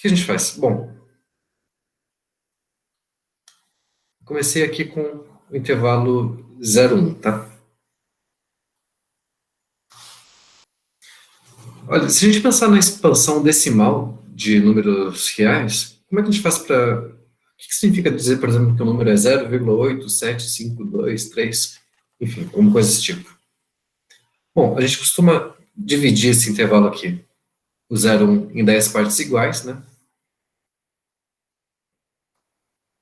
que a gente faz? Bom, comecei aqui com o intervalo 0,1, tá? Olha, se a gente pensar na expansão decimal de números reais, como é que a gente faz para... O que significa dizer, por exemplo, que o número é 0,8752,3, enfim, alguma coisa desse tipo? Bom, a gente costuma dividir esse intervalo aqui, o 0,1, em 10 partes iguais, né?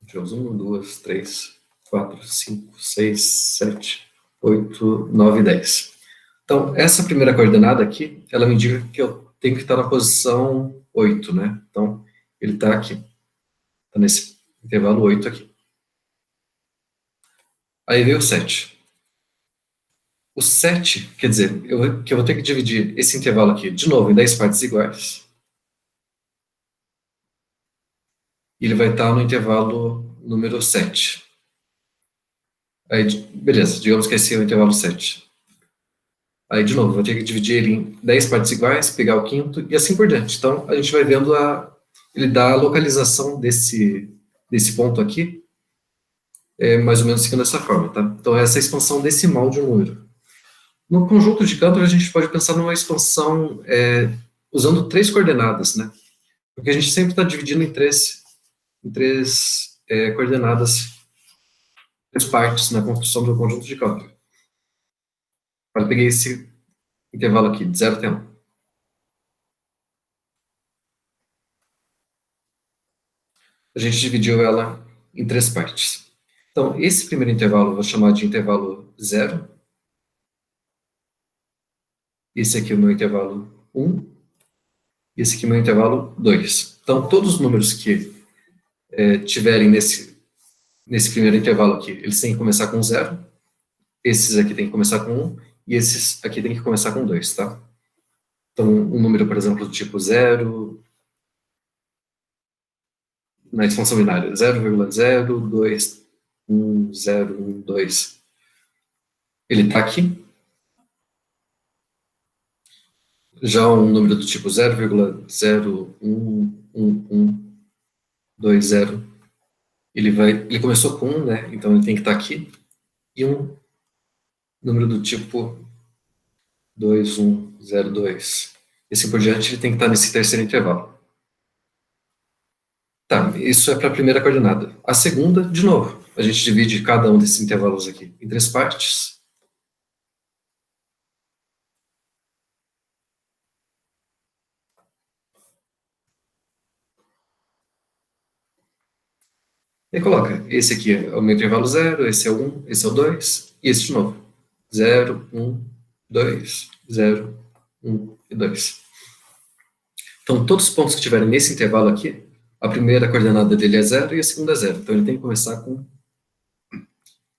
Tivemos 1, 2, 3, 4, 5, 6, 7, 8, 9, 10. Então, essa primeira coordenada aqui, ela me indica que eu tenho que estar na posição 8, né? Então, ele está aqui, está nesse intervalo 8 aqui. Aí veio o 7. O 7, quer dizer, que eu vou ter que dividir esse intervalo aqui, de novo, em 10 partes iguais. E ele vai estar no intervalo número 7. Aí, beleza, digamos que esse é o intervalo 7. Aí, de novo, vou ter que dividir ele em 10 partes iguais, pegar o quinto e assim por diante. Então, a gente vai vendo ele dá a localização desse ponto aqui, mais ou menos seguindo essa forma, tá? Então, essa é a expansão decimal de um número. No conjunto de Cantor, a gente pode pensar numa expansão usando três coordenadas, né? Porque a gente sempre está dividindo em três coordenadas, três partes na construção do conjunto de Cantor. Eu peguei esse intervalo aqui, de 0 até 1. A gente dividiu ela em três partes. Então, esse primeiro intervalo eu vou chamar de intervalo 0. Esse aqui é o meu intervalo 1. E esse aqui é o meu intervalo 2. Então, todos os números que tiverem nesse primeiro intervalo aqui, eles têm que começar com 0. Esses aqui têm que começar com 1. E esses aqui têm que começar com 2, tá? Então, um número, por exemplo, do tipo 0, na expansão binária, 0,0211012. Ele está aqui. Já um número do tipo 0,011120, ele começou com 1, né? Então ele tem que estar aqui. E um número do tipo 2102. E assim por diante, ele tem que estar nesse terceiro intervalo. Tá, isso é para a primeira coordenada. A segunda, de novo, a gente divide cada um desses intervalos aqui em três partes. E coloca, esse aqui é o meu intervalo 0, esse é o 1, esse é o 2, e esse de novo. 0, 1, 2, 0, 1 e 2. Então, todos os pontos que estiverem nesse intervalo aqui, a primeira coordenada dele é 0 e a segunda é 0. Então, ele tem que começar com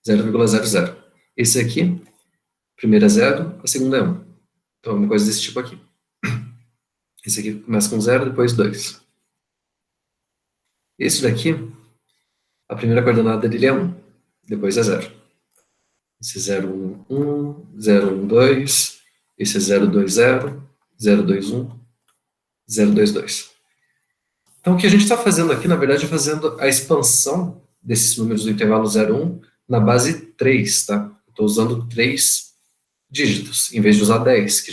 0,00. Esse aqui, a primeira é 0, a segunda é 1. Então, uma coisa desse tipo aqui. Esse aqui começa com 0, depois 2. Esse daqui, a primeira coordenada dele é 1, depois é 0. Esse é 011, 012, esse é 020, 021, 022. Então, o que a gente está fazendo aqui, na verdade, é fazendo a expansão desses números do intervalo 0,1 na base 3, tá? Estou usando 3 dígitos, em vez de usar 10, que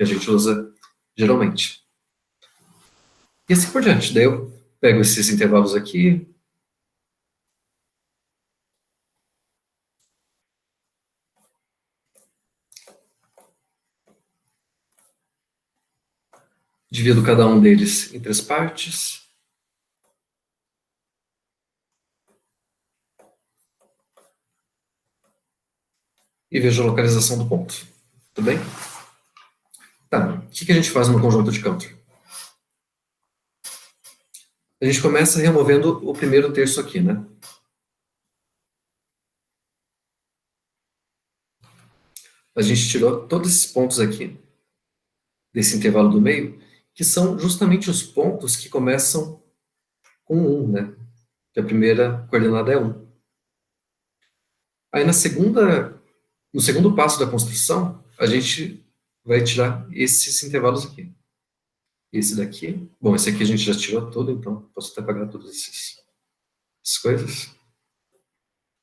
a gente usa geralmente. E assim por diante. Daí eu pego esses intervalos aqui, divido cada um deles em três partes, e vejo a localização do ponto. Tudo bem? Tá, o que a gente faz no conjunto de Cantor? A gente começa removendo o primeiro terço aqui, né? A gente tirou todos esses pontos aqui, desse intervalo do meio, que são justamente os pontos que começam com 1, né? Que a primeira coordenada é 1. Aí no segundo passo da construção, a gente vai tirar esses intervalos aqui. esse daqui. Bom, esse aqui a gente já tirou tudo, então posso até apagar todas essas coisas.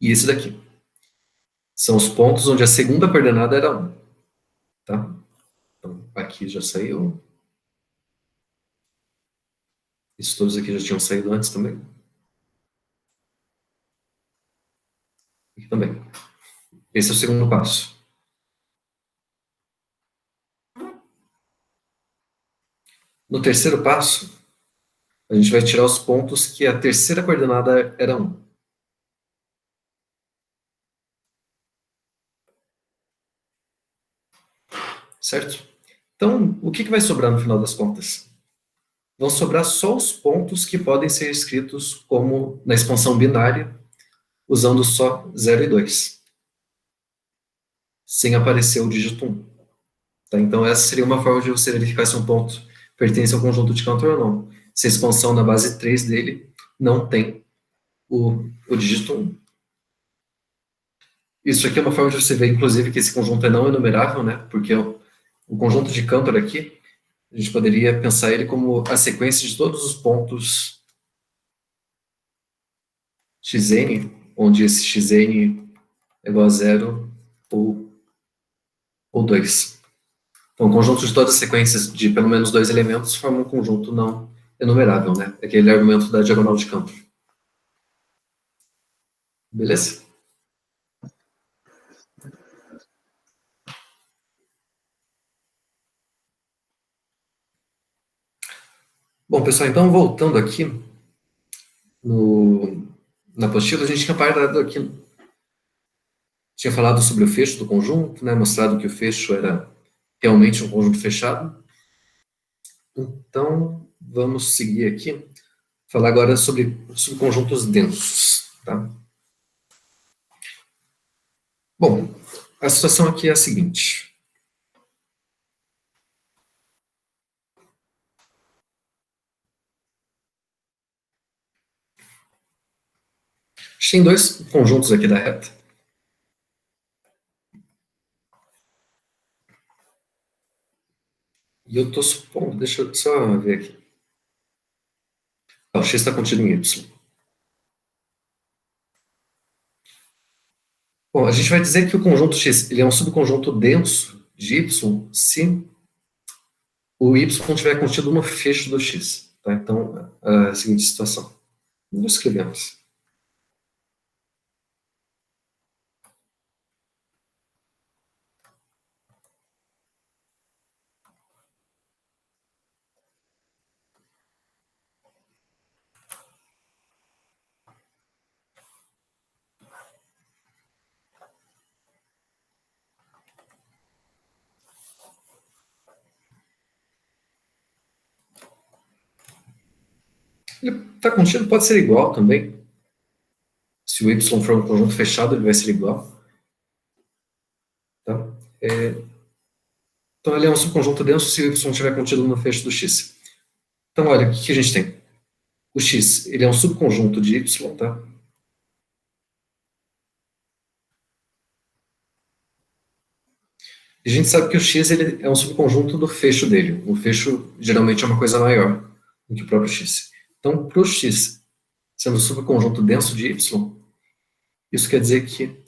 E esse daqui. São os pontos onde a segunda coordenada era 1. Tá? Então, aqui já saiu. Isso todos aqui já tinham saído antes também. Aqui também. Esse é o segundo passo. No terceiro passo, a gente vai tirar os pontos que a terceira coordenada era 1. Certo? Então, o que vai sobrar no final das contas? Vão sobrar só os pontos que podem ser escritos como na expansão binária, usando só 0 e 2, sem aparecer o dígito 1. Tá? Então, essa seria uma forma de você verificar se um ponto pertence ao conjunto de Cantor ou não. Se a expansão na base 3 dele não tem o dígito 1. Isso aqui é uma forma de você ver, inclusive, que esse conjunto é não enumerável, né? Porque o conjunto de Cantor aqui, a gente poderia pensar ele como a sequência de todos os pontos xn, onde esse xn é igual a 0 ou 2. Então, o conjunto de todas as sequências de pelo menos 2 elementos forma um conjunto não enumerável, né? Aquele argumento da diagonal de Cantor. Beleza? Bom, pessoal, então voltando aqui na apostila, a gente tinha parado aqui, tinha falado sobre o fecho do conjunto, né? Mostrado que o fecho era realmente um conjunto fechado. Então, vamos seguir aqui, falar agora sobre conjuntos densos, tá? Bom, a situação aqui é a seguinte. A gente tem dois conjuntos aqui da reta. E eu estou supondo, deixa eu só ver aqui. O x está contido em y. Bom, a gente vai dizer que o conjunto x ele é um subconjunto denso de y se o y estiver contido no fecho do x. Tá? Então, a seguinte situação. Nós escrevemos. Ele está contido, pode ser igual também. Se o y for um conjunto fechado, ele vai ser igual. Tá? Então, ele é um subconjunto denso se o y estiver contido no fecho do x. Então, olha, o que a gente tem? O x ele é um subconjunto de y, tá? E a gente sabe que o x ele é um subconjunto do fecho dele. O fecho geralmente é uma coisa maior do que o próprio x. Então, para o x sendo um subconjunto denso de y, isso quer dizer que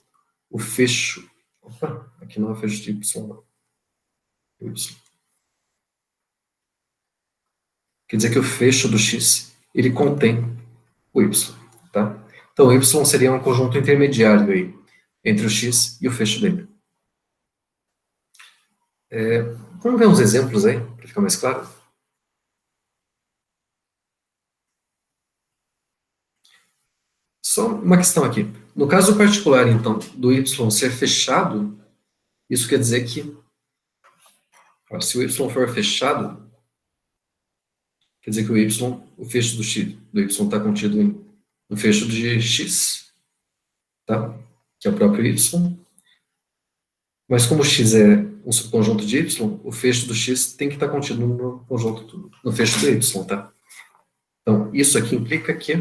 o fecho... Opa, aqui não é o fecho de y, não. Y. Quer dizer que o fecho do x, ele contém o y, tá? Então, o y seria um conjunto intermediário aí, entre o x e o fecho dele. Vamos ver uns exemplos aí, para ficar mais claro? Só uma questão aqui. No caso particular, então, do y ser fechado, isso quer dizer que, ó, se o y for fechado, quer dizer que o fecho do y está contido no fecho de x, tá? Que é o próprio y. Mas como x é um subconjunto de y, o fecho do x tem que estar contido no conjunto, no fecho do y, tá? Então, isso aqui implica que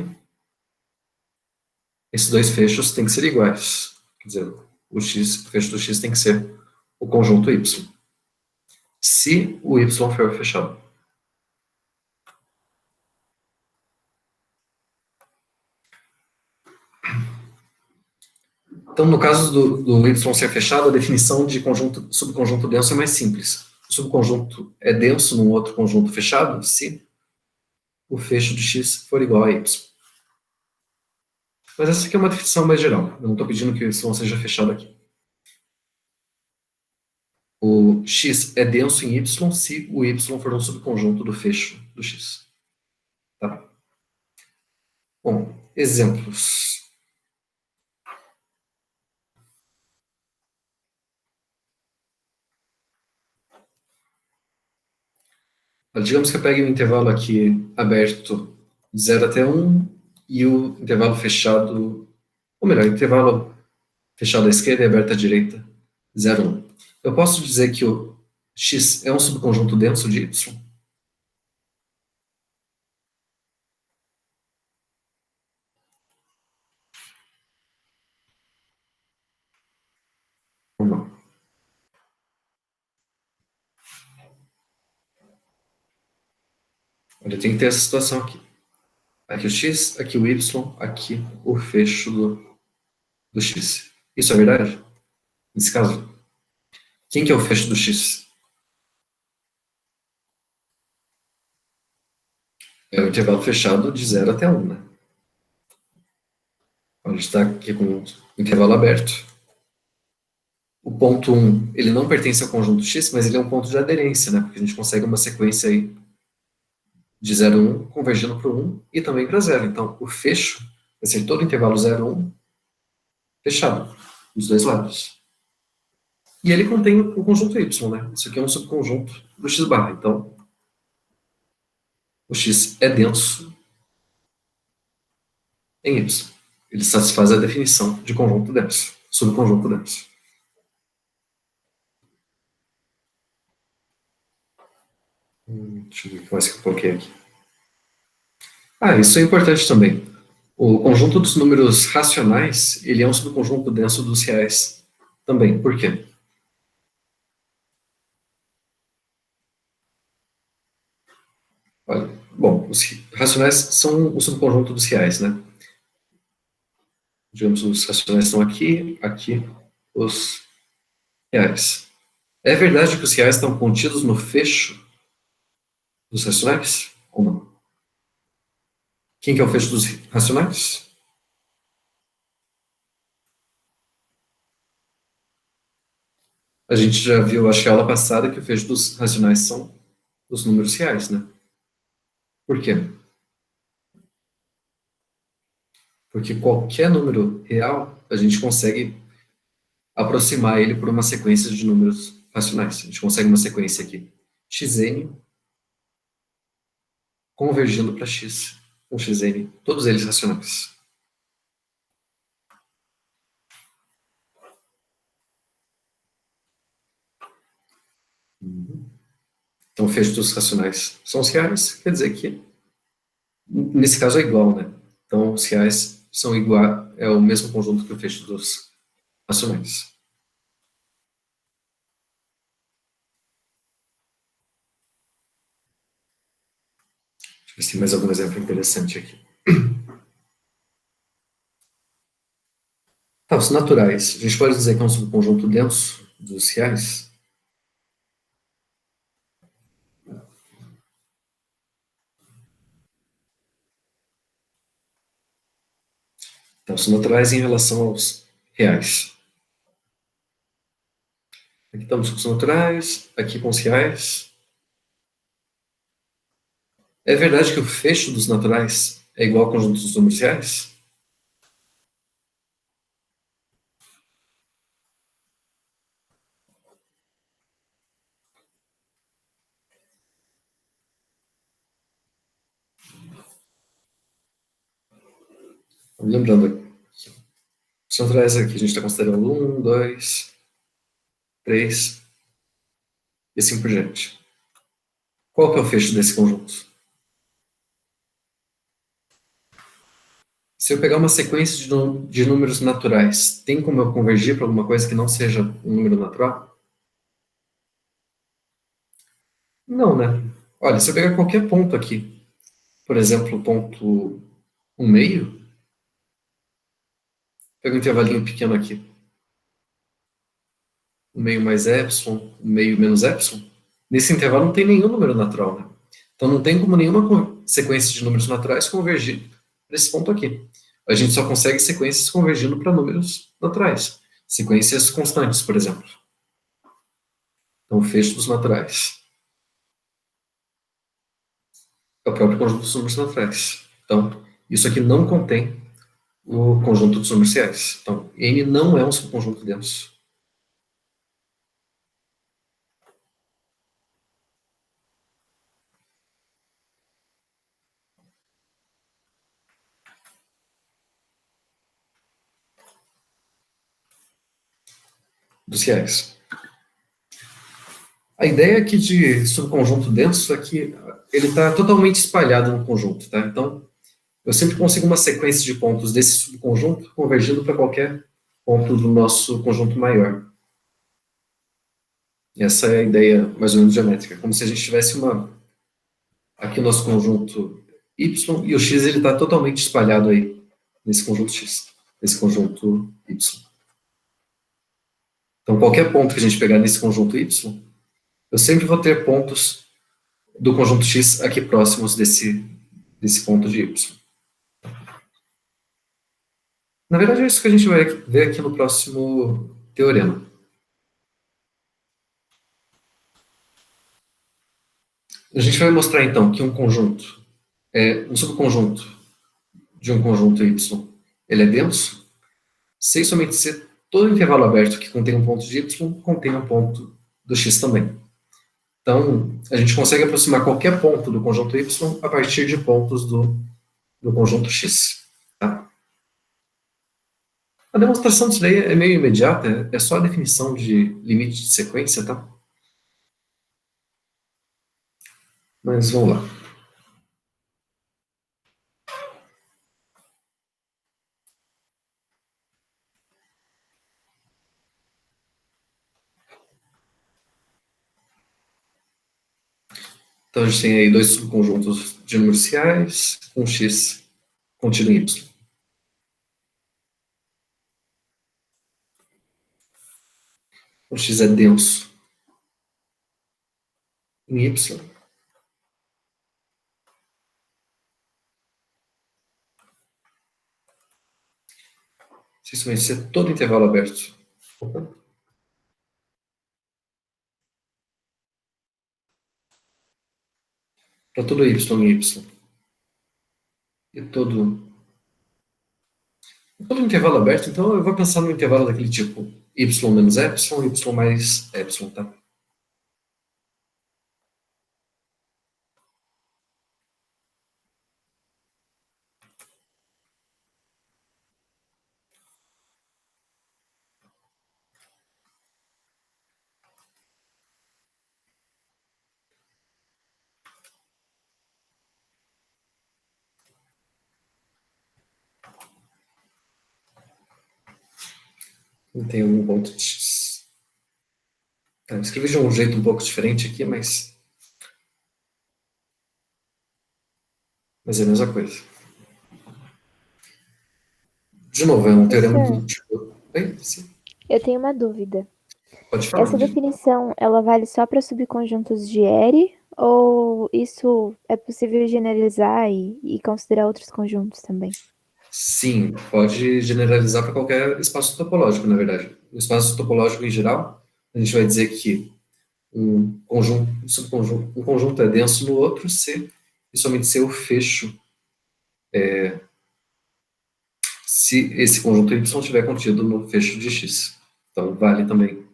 esses dois fechos têm que ser iguais. Quer dizer, o fecho do x tem que ser o conjunto y. Se o y for fechado. Então, no caso do Y ser fechado, a definição de subconjunto denso é mais simples. O subconjunto é denso num outro conjunto fechado se o fecho de X for igual a Y. Mas essa aqui é uma definição mais geral. Eu não estou pedindo que o Y seja fechado aqui. O X é denso em Y se o Y for um subconjunto do fecho do X. Tá? Bom, exemplos. Digamos que eu pegue um intervalo aqui aberto de 0 até 1 e o intervalo fechado, ou melhor, intervalo fechado à esquerda e aberto à direita, 0, 1. Eu posso dizer que o X é um subconjunto denso de Y? Ou não? Olha, tem que ter essa situação aqui. Aqui o X, aqui o Y, aqui o fecho do X. Isso é verdade? Nesse caso, quem que é o fecho do X? É o intervalo fechado de 0 até 1, né? A gente está aqui com o intervalo aberto. O ponto 1, ele não pertence ao conjunto X, mas ele é um ponto de aderência, né? Porque a gente consegue uma sequência aí de 0 a 1 convergindo para o 1 e também para 0. Então, o fecho vai ser todo o intervalo 0 a 1 fechado, dos dois lados. E ele contém o conjunto Y, né? Isso aqui é um subconjunto do X barra. Então, o X é denso em Y. Ele satisfaz a definição de conjunto denso, subconjunto denso. Deixa eu ver o que mais que eu coloquei aqui. Ah, isso é importante também. O conjunto dos números racionais, ele é um subconjunto denso dos reais também. Por quê? Olha, bom, os racionais são o subconjunto dos reais, né? Digamos, os racionais estão aqui, aqui, os reais. É verdade que os reais estão contidos no fecho dos racionais? Ou não? Quem que é o fecho dos racionais? A gente já viu, acho que a aula passada, que o fecho dos racionais são os números reais, né? Por quê? Porque qualquer número real, a gente consegue aproximar ele por uma sequência de números racionais. A gente consegue uma sequência aqui, xn convergindo para x, com xn, todos eles racionais. Então, o fecho dos racionais são os reais, quer dizer que, nesse caso, é igual, né? Então, os reais são igual, é o mesmo conjunto que o fecho dos racionais. Deixa eu ver se tem mais algum exemplo interessante aqui. Tá, os naturais. A gente pode dizer que é um subconjunto denso dos reais? Então, os naturais em relação aos reais. Aqui estamos com os naturais, aqui com os reais. É verdade que o fecho dos naturais é igual ao conjunto dos números reais? Lembrando, os naturais aqui a gente está considerando 1, 2, 3 e assim por diante. Qual que é o fecho desse conjunto? Se eu pegar uma sequência de números naturais, tem como eu convergir para alguma coisa que não seja um número natural? Não, né? Olha, se eu pegar qualquer ponto aqui, por exemplo, o ponto 1 meio, Pega um intervalinho pequeno aqui. O meio mais epsilon, o meio menos epsilon. Nesse intervalo não tem nenhum número natural, né? Então não tem como nenhuma sequência de números naturais convergir para esse ponto aqui. A gente só consegue sequências convergindo para números naturais. Sequências constantes, por exemplo. Então, o fecho dos naturais é o próprio conjunto dos números naturais. Então, isso aqui não contém o conjunto dos números reais. Então, N não é um subconjunto denso. Dos reais. A ideia aqui de subconjunto denso é que ele está totalmente espalhado no conjunto, tá? Então, eu sempre consigo uma sequência de pontos desse subconjunto convergindo para qualquer ponto do nosso conjunto maior. Essa é a ideia mais ou menos geométrica, como se a gente tivesse aqui o nosso conjunto y e o x ele está totalmente espalhado aí nesse conjunto x, nesse conjunto y. Então, qualquer ponto que a gente pegar nesse conjunto y, eu sempre vou ter pontos do conjunto x aqui próximos desse ponto de y. Na verdade, é isso que a gente vai ver aqui no próximo teorema. A gente vai mostrar, então, que um conjunto, um subconjunto de um conjunto y, ele é denso, sem somente ser todo intervalo aberto que contém um ponto de y, contém um ponto do x também. Então, a gente consegue aproximar qualquer ponto do conjunto y a partir de pontos do conjunto x. Tá? A demonstração disso daí é meio imediata, é só a definição de limite de sequência, tá? Mas vamos lá. Então, a gente tem aí dois subconjuntos de números reais com x contido em y. O x é denso em y. Isso vai ser todo intervalo aberto. Para todo y em y. E todo intervalo aberto, então eu vou pensar no intervalo daquele tipo y menos epsilon, y mais epsilon, tá? Não tem algum ponto de x. Tá, eu escrevi de um jeito um pouco diferente aqui, mas é a mesma coisa. De novo, é um teorema Professor, do tipo... Oi? Sim, eu tenho uma dúvida. pode falar. Essa definição, ela vale só para subconjuntos de Hare ou isso é possível generalizar e considerar outros conjuntos também? Sim, pode generalizar para qualquer espaço topológico, na verdade. O espaço topológico em geral, a gente vai dizer que um conjunto é denso no outro se e somente se o fecho, se esse conjunto Y estiver contido no fecho de X. Então, vale também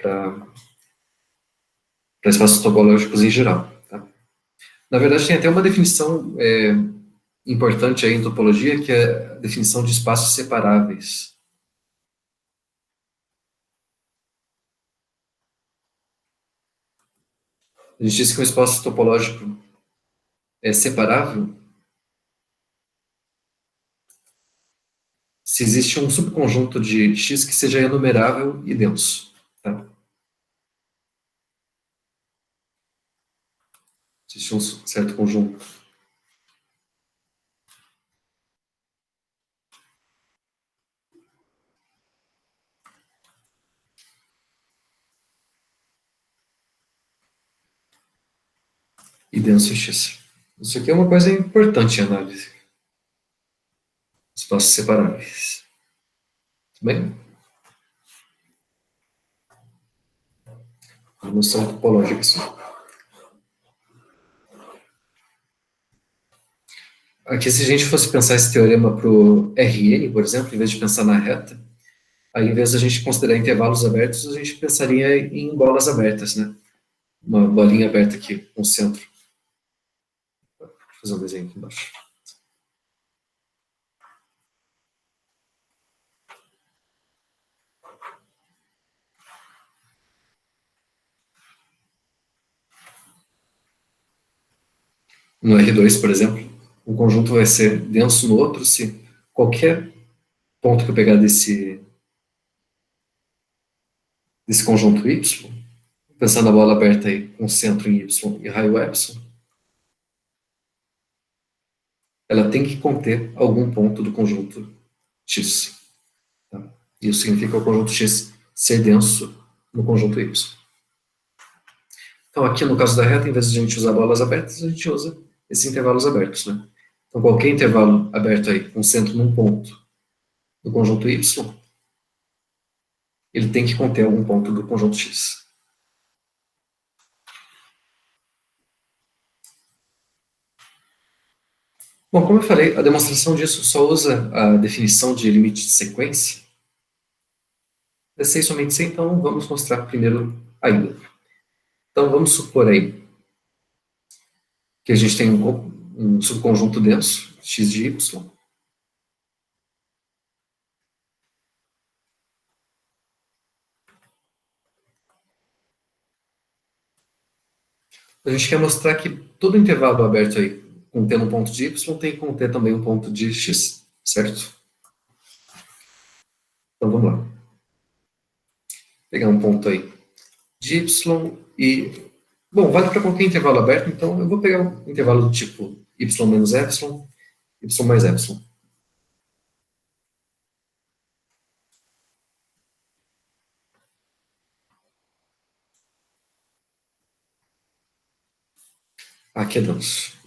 para espaços topológicos em geral. Tá? Na verdade, tem até uma definição importante aí em topologia, que é a definição de espaços separáveis. A gente diz que um espaço topológico é separável se existe um subconjunto de X que seja enumerável e denso. Tá? Existe um certo conjunto. e denso em x. Isso aqui é uma coisa importante em análise. Espaços separáveis. Tudo bem? Noção topológica. Aqui, se a gente fosse pensar esse teorema para o Rn, por exemplo, em vez de pensar na reta, aí, em vez de a gente considerar intervalos abertos, a gente pensaria em bolas abertas, né? Uma bolinha aberta aqui, com centro. Vou fazer um desenho aqui embaixo. No R2, por exemplo, um conjunto vai ser denso no outro se qualquer ponto que eu pegar desse conjunto Y, pensando na bola aberta aí com centro em Y e raio epsilon, ela tem que conter algum ponto do conjunto X. Tá? Isso significa o conjunto X ser denso no conjunto Y. Então, aqui no caso da reta, em vez de a gente usar bolas abertas, a gente usa esses intervalos abertos. Né? Então, qualquer intervalo aberto aí, com centro num ponto do conjunto Y, ele tem que conter algum ponto do conjunto X. Bom, como eu falei, a demonstração disso só usa a definição de limite de sequência. É sei somente sei, então vamos mostrar primeiro ainda. Então, vamos supor aí que a gente tem um subconjunto denso, x de y. A gente quer mostrar que todo intervalo aberto aí, contendo um ponto de y, tem que conter também um ponto de x, certo? Então, vamos lá. Vou pegar um ponto aí de y e... Bom, vale para qualquer intervalo aberto, então eu vou pegar um intervalo do tipo y menos epsilon, y mais epsilon. Aqui é denso.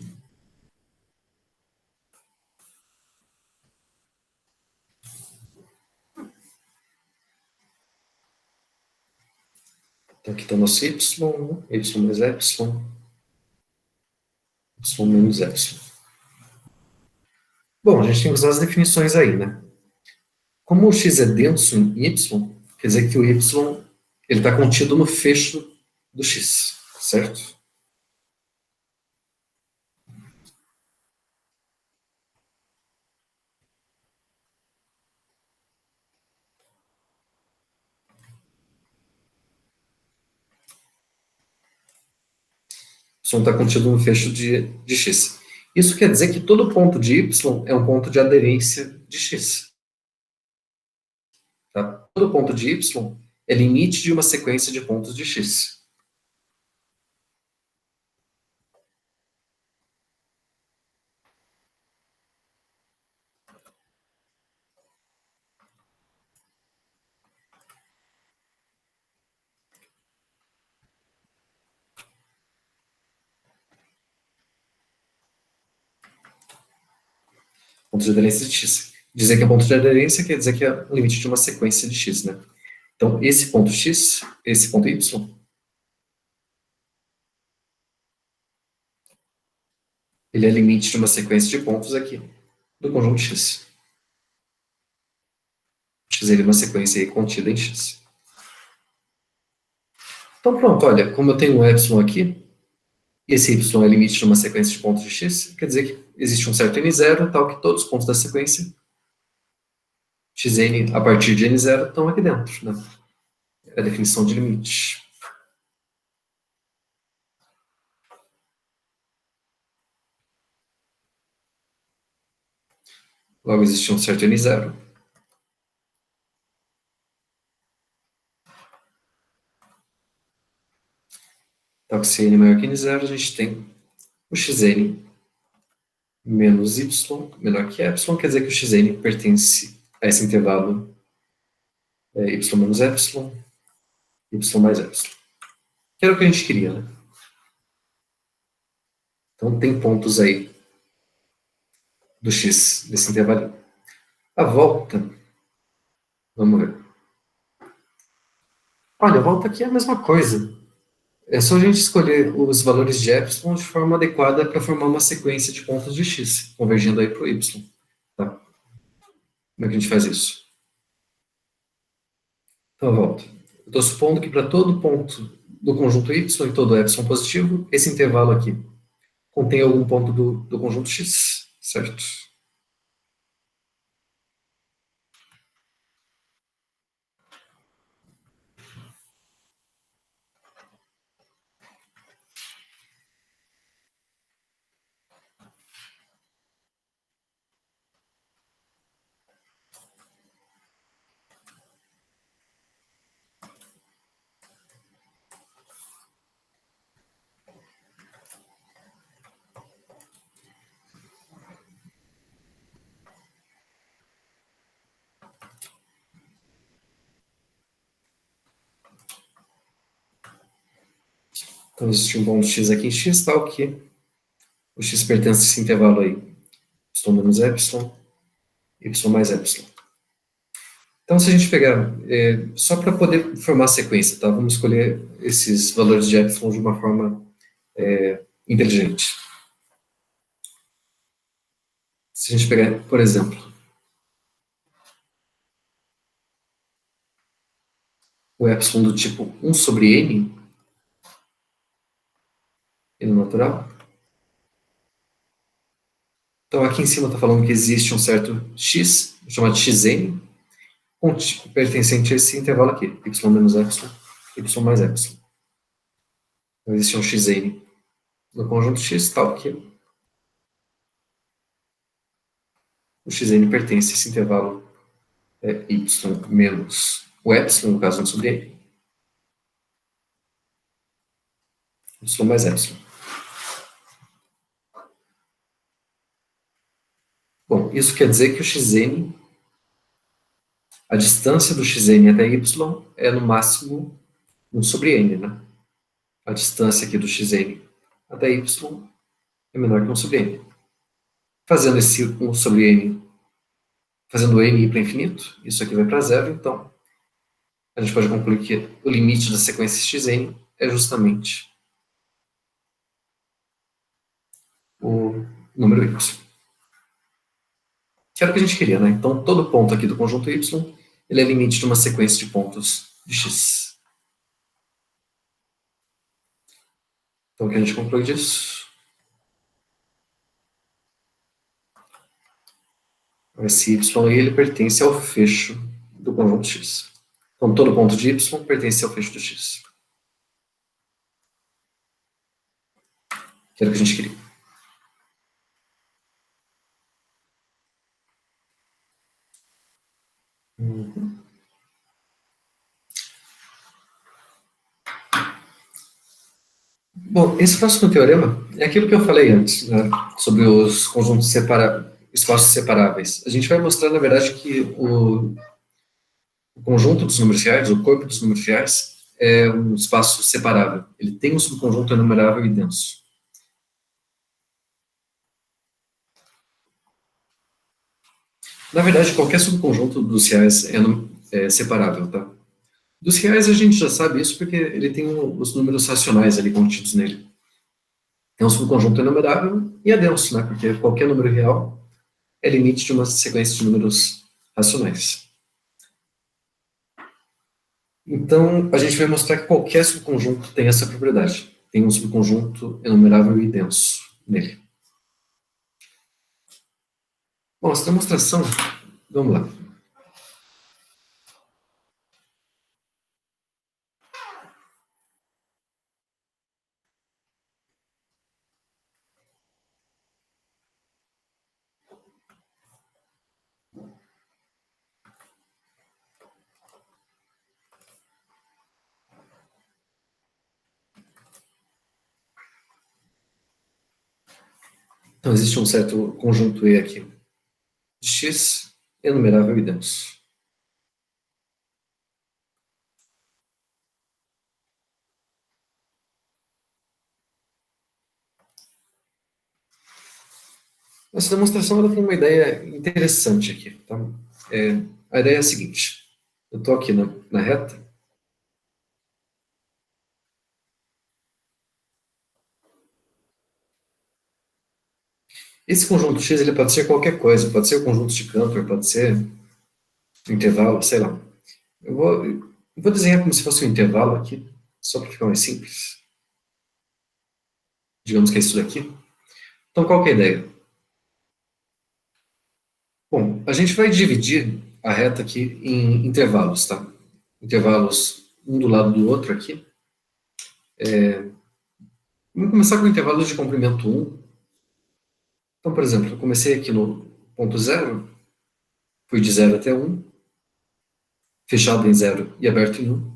Então, aqui está o nosso y mais epsilon, y menos epsilon. Bom, a gente tem que usar as definições aí, né? Como o x é denso em y, quer dizer que o y está contido no fecho do x, certo? Y está contido no fecho de x. Isso quer dizer que todo ponto de y é um ponto de aderência de x. Tá? Todo ponto de y é limite de uma sequência de pontos de x. Ponto de aderência de x. Dizer que é ponto de aderência quer dizer que é o limite de uma sequência de x, né? Então, esse ponto x, esse ponto y, ele é limite de uma sequência de pontos aqui do conjunto x. X é uma sequência aí contida em x. Então, pronto, olha, como eu tenho um epsilon aqui, e esse y é limite de uma sequência de pontos de x, quer dizer que existe um certo n0, tal que todos os pontos da sequência xn a partir de n0 estão aqui dentro, né? É a definição de limite. Logo, existe um certo n0. Então, que se n é maior que n0, a gente tem o xn menos y menor que epsilon, quer dizer que o xn pertence a esse intervalo y menos epsilon, y mais epsilon. Que era o que a gente queria, né? Então, tem pontos aí do x desse intervalo. A volta, vamos ver. Olha, a volta aqui é a mesma coisa. É só a gente escolher os valores de epsilon de forma adequada para formar uma sequência de pontos de x, convergindo aí para o y. Tá? Como é que a gente faz isso? Então, a volta. Eu estou supondo que para todo ponto do conjunto y e todo epsilon positivo, esse intervalo aqui contém algum ponto do conjunto x, certo? Então, existe um ponto x aqui em x, tal que o x pertence a esse intervalo aí, y menos epsilon, y mais epsilon. Então, se a gente pegar, só para poder formar a sequência, tá? Vamos escolher esses valores de epsilon de uma forma inteligente. Se a gente pegar, por exemplo, o epsilon do tipo 1 sobre n, n natural, então aqui em cima está falando que existe um certo x, chamado xn, pertencente a esse intervalo aqui, y menos epsilon, y mais epsilon. Então, existe um xn no conjunto x, tal que o xn pertence a esse intervalo y menos o epsilon, no caso 1 sobre n, y mais epsilon. Bom, isso quer dizer que o xn, a distância do xn até y é no máximo 1 sobre n, né? A distância aqui do xn até y é menor que 1 sobre n. Fazendo esse 1 sobre n, fazendo n ir para infinito, isso aqui vai para zero, então a gente pode concluir que o limite da sequência xn é justamente o número y. Que era o que a gente queria, né? Então, todo ponto aqui do conjunto y, ele é limite de uma sequência de pontos de x. Então, o que a gente conclui disso? Esse y aí, ele pertence ao fecho do conjunto x. Então, todo ponto de y pertence ao fecho do x. Que era o que a gente queria. Bom, esse próximo teorema é aquilo que eu falei antes, né, sobre os conjuntos espaços separáveis. A gente vai mostrar, na verdade, que o conjunto dos números reais, o corpo dos números reais, é um espaço separável. Ele tem um subconjunto enumerável e denso. Na verdade, qualquer subconjunto dos reais é separável, tá? Dos reais a gente já sabe isso porque ele tem os números racionais ali contidos nele. É um subconjunto enumerável e é denso, né? Porque qualquer número real é limite de uma sequência de números racionais. Então, a gente vai mostrar que qualquer subconjunto tem essa propriedade. Tem um subconjunto enumerável e denso nele. Bom, essa demonstração, vamos lá. Então, existe um certo conjunto E aqui de x enumerável e denso. Essa demonstração ela tem uma ideia interessante aqui. Tá? A ideia é a seguinte. Eu estou aqui na reta. Esse conjunto X ele pode ser qualquer coisa. Pode ser o conjunto de Cantor, pode ser intervalo, sei lá. Eu vou desenhar como se fosse um intervalo aqui, só para ficar mais simples. Digamos que é isso daqui. Então, qual que é a ideia? Bom, a gente vai dividir a reta aqui em intervalos, tá? Intervalos um do lado do outro aqui. Vamos começar com intervalos de comprimento 1. Então, por exemplo, eu comecei aqui no ponto 0, fui de 0 até 1, fechado em 0 e aberto em 1.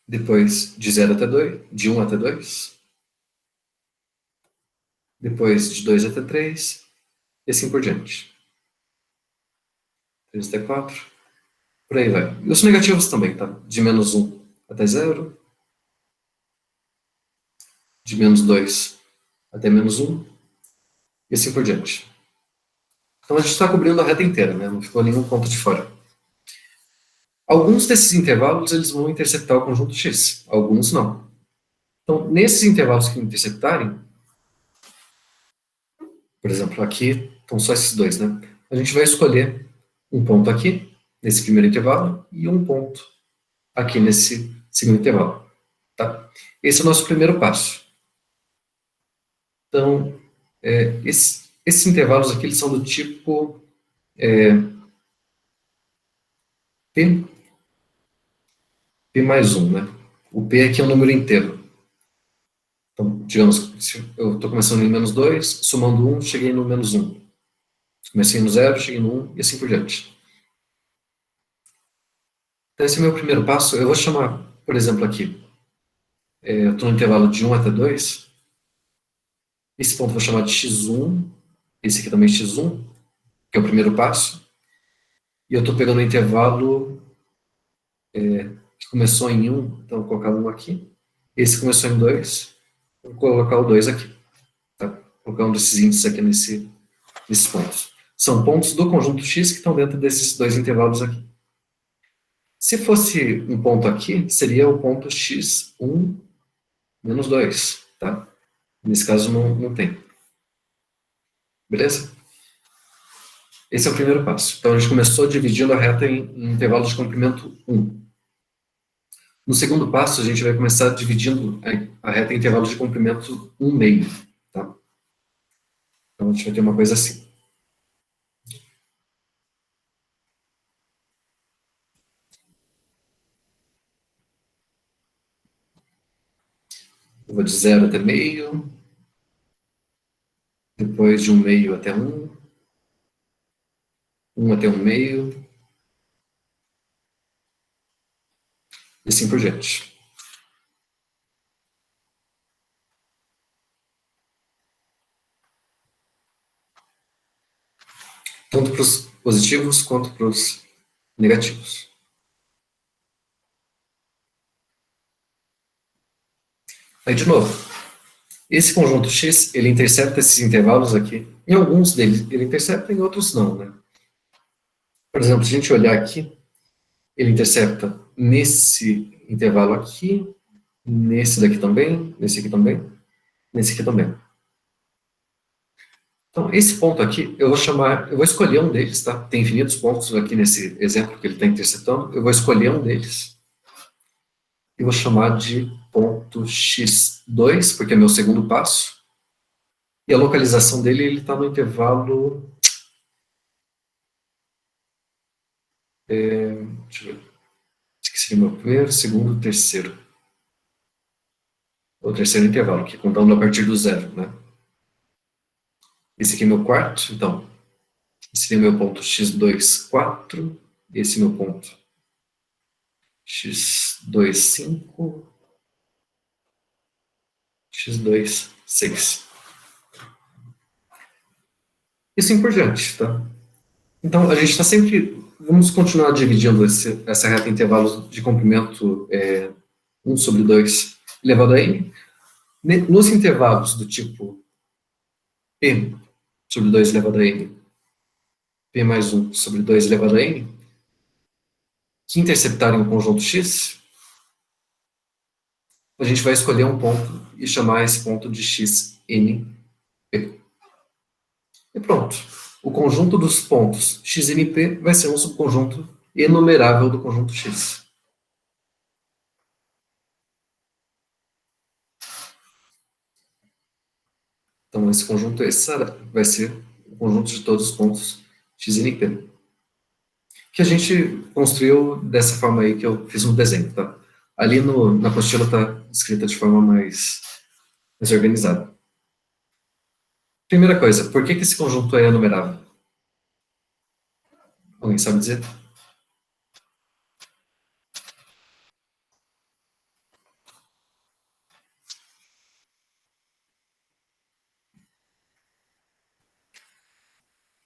Depois de 0 até 2, de 1 até 2. Depois de 2 até 3, e assim por diante. 3 até 4, por aí vai. E os negativos também, tá? De menos 1 até 0, de menos 2 até menos 1, e assim por diante. Então a gente está cobrindo a reta inteira, né? Não ficou nenhum ponto de fora. Alguns desses intervalos eles vão interceptar o conjunto X, alguns não. Então, nesses intervalos que interceptarem, por exemplo, aqui estão só esses dois, né? A gente vai escolher um ponto aqui, nesse primeiro intervalo, e um ponto aqui nesse segundo intervalo. Tá? Esse é o nosso primeiro passo. Então, esses intervalos aqui eles são do tipo P, P mais 1, né? O P aqui é um número inteiro. Então, digamos, se eu estou começando em menos 2, somando 1, cheguei no menos 1. Comecei no 0, cheguei no 1 e assim por diante. Então, esse é o meu primeiro passo. Eu vou chamar, por exemplo, aqui, eu estou no intervalo de 1 até 2. Esse ponto eu vou chamar de x1, esse aqui também x1, que é o primeiro passo. E eu estou pegando o intervalo que começou em 1, então vou colocar 1 aqui. Esse começou em 2, vou colocar o 2 aqui. Tá? Colocando esses índices aqui nesses pontos. São pontos do conjunto X que estão dentro desses dois intervalos aqui. Se fosse um ponto aqui, seria o ponto x1 menos 2, tá? Nesse caso não tem. Beleza? Esse é o primeiro passo. Então a gente começou dividindo a reta em intervalos de comprimento 1. No segundo passo, a gente vai começar dividindo a reta em intervalos de comprimento 1 meio, tá? Então a gente vai ter uma coisa assim. Eu vou de 0 até meio, depois de 1 meio até 1, 1 até 1 meio, e assim por diante. Tanto para os positivos quanto para os negativos. Aí, de novo, esse conjunto X, ele intercepta esses intervalos aqui. Em alguns deles, ele intercepta, em outros não, né? Por exemplo, se a gente olhar aqui, ele intercepta nesse intervalo aqui, nesse daqui também, nesse aqui também, nesse aqui também. Então, esse ponto aqui, eu vou escolher um deles, tá? Tem infinitos pontos aqui nesse exemplo que ele está interceptando. Eu vou escolher um deles e vou chamar de ponto x2, porque é meu segundo passo. E a localização dele, ele está no intervalo... deixa eu ver. Esse aqui seria o meu primeiro, segundo, terceiro. O terceiro intervalo, aqui, contando a partir do zero, né? Esse aqui é meu quarto, então, esse seria meu ponto x2, 4. Esse é meu ponto x2, 5. x2, 6. E assim por diante, tá? Então, a gente está sempre... Vamos continuar dividindo essa reta em intervalos de comprimento 1 sobre 2 elevado a n. Nos intervalos do tipo P sobre 2 elevado a n, P mais 1 sobre 2 elevado a n, que interceptarem o conjunto x, a gente vai escolher um ponto e chamar esse ponto de xnp. E pronto. O conjunto dos pontos xnp vai ser um subconjunto enumerável do conjunto x. Então, esse conjunto vai ser o conjunto de todos os pontos xnp. Que a gente construiu dessa forma aí que eu fiz no desenho, tá? Ali na apostila está escrita de forma mais organizada. Primeira coisa, por que esse conjunto é enumerável? Alguém sabe dizer?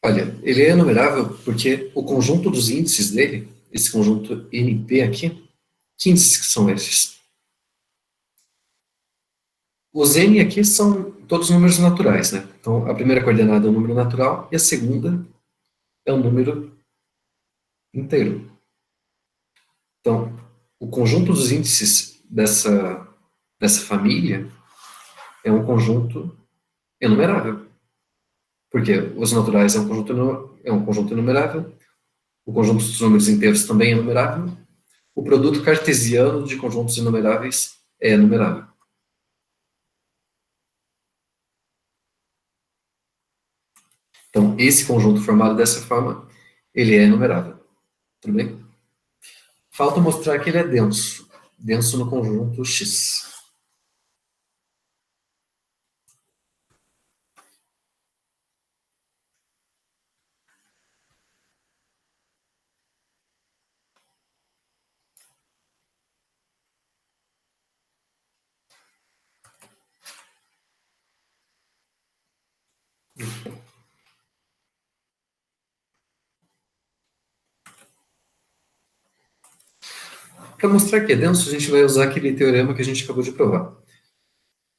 Olha, ele é enumerável porque o conjunto dos índices dele, esse conjunto NP aqui, que índices que são esses? Os N aqui são todos números naturais, né? Então, a primeira coordenada é o número natural e a segunda é o número inteiro. Então, o conjunto dos índices dessa família é um conjunto enumerável. Porque os naturais é um conjunto enumerável, o conjunto dos números inteiros também é enumerável, o produto cartesiano de conjuntos enumeráveis é enumerável. Então, esse conjunto formado dessa forma, ele é enumerável. Tudo bem? Falta mostrar que ele é denso. Denso no conjunto X. Para mostrar que é denso, a gente vai usar aquele teorema que a gente acabou de provar.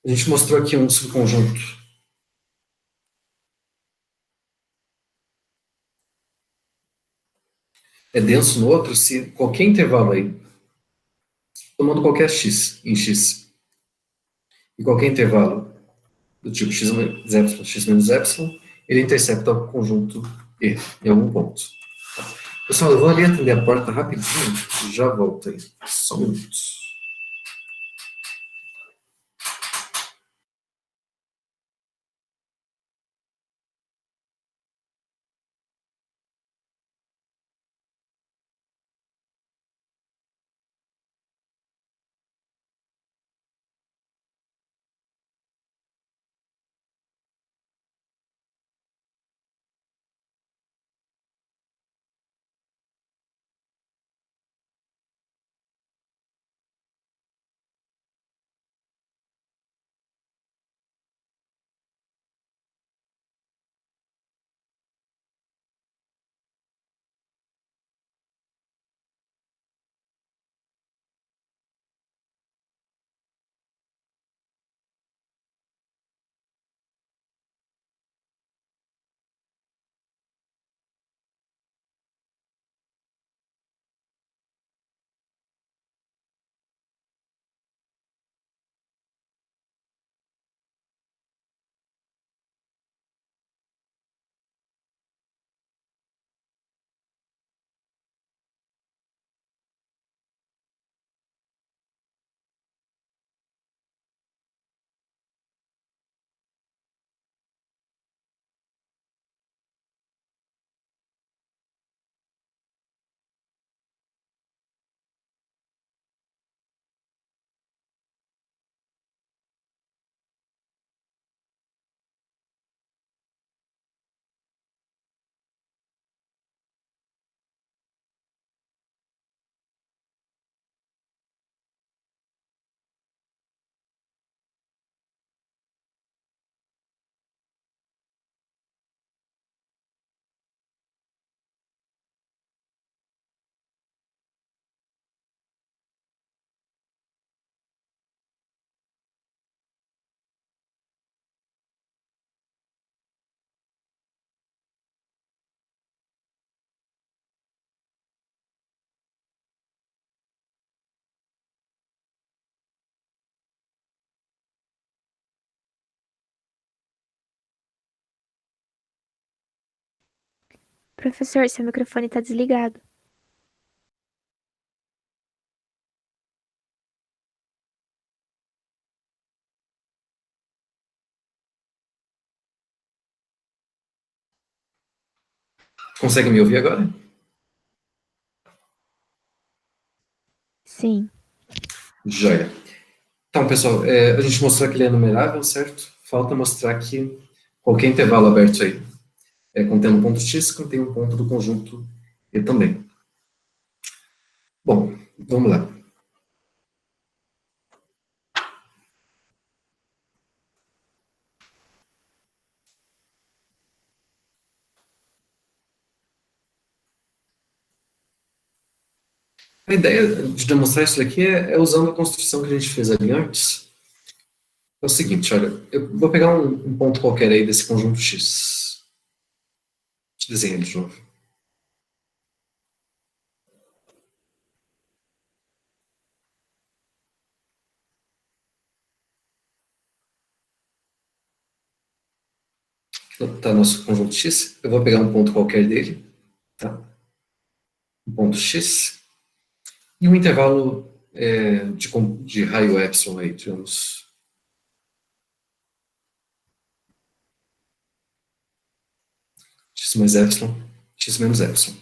A gente mostrou aqui um subconjunto é denso no outro se qualquer intervalo aí, tomando qualquer x em x, e qualquer intervalo do tipo x menos epsilon, x menos epsilon, ele intercepta o conjunto E em algum ponto. Pessoal, eu vou ali atender a porta rapidinho, já volto aí. Só um minuto. Professor, seu microfone está desligado. Consegue me ouvir agora? Sim. Joia. Então, pessoal, a gente mostrou que ele é numerável, certo? Falta mostrar que qualquer intervalo aberto aí, contendo um ponto x, contém um ponto do conjunto E também. Bom, vamos lá. A ideia de demonstrar isso daqui é usando a construção que a gente fez ali antes. É o seguinte, olha, eu vou pegar um ponto qualquer aí desse conjunto x. Deixa eu desenhar ele de novo. Tá nosso conjunto x. Eu vou pegar um ponto qualquer dele, tá? Um ponto x. E um intervalo de raio epsilon aí, digamos. X mais epsilon, x menos epsilon.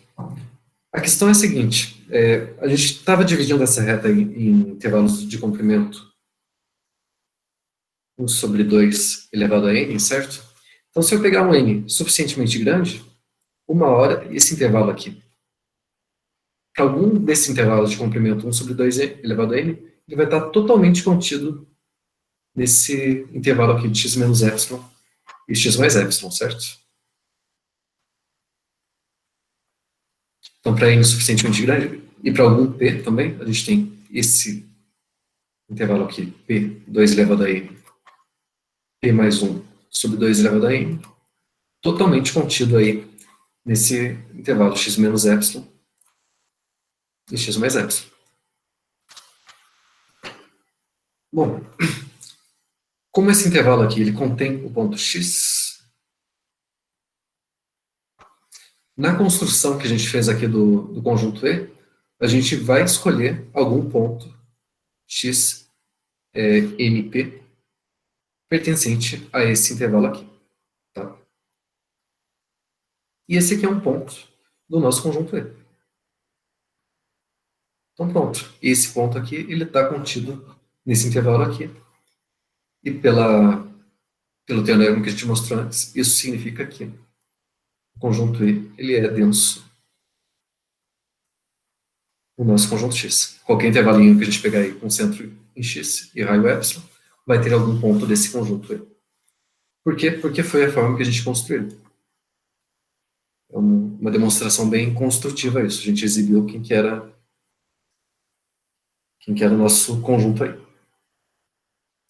A questão é a seguinte, a gente estava dividindo essa reta em intervalos de comprimento 1 sobre 2 elevado a n, certo? Então, se eu pegar um n suficientemente grande, uma hora, esse intervalo aqui, para algum desses intervalos de comprimento 1 sobre 2 elevado a n, ele vai estar totalmente contido nesse intervalo aqui de x menos epsilon e x mais epsilon, certo? Então, para n suficientemente grande, e para algum p também, a gente tem esse intervalo aqui, p, 2 elevado a n, p mais 1 sobre 2 elevado a n, totalmente contido aí nesse intervalo x menos epsilon e x mais epsilon. Bom, como esse intervalo aqui ele contém o ponto x, na construção que a gente fez aqui do conjunto E, a gente vai escolher algum ponto x np pertencente a esse intervalo aqui. Tá? E esse aqui é um ponto do nosso conjunto E. Então pronto, esse ponto aqui ele está contido nesse intervalo aqui. E pelo teorema que a gente mostrou antes, isso significa que o conjunto E ele é denso no nosso conjunto X. Qualquer intervalinho que a gente pegar aí com centro em X e raio epsilon, vai ter algum ponto desse conjunto E. Por quê? Porque foi a forma que a gente construiu. É uma demonstração bem construtiva isso. A gente exibiu quem que era o nosso conjunto aí.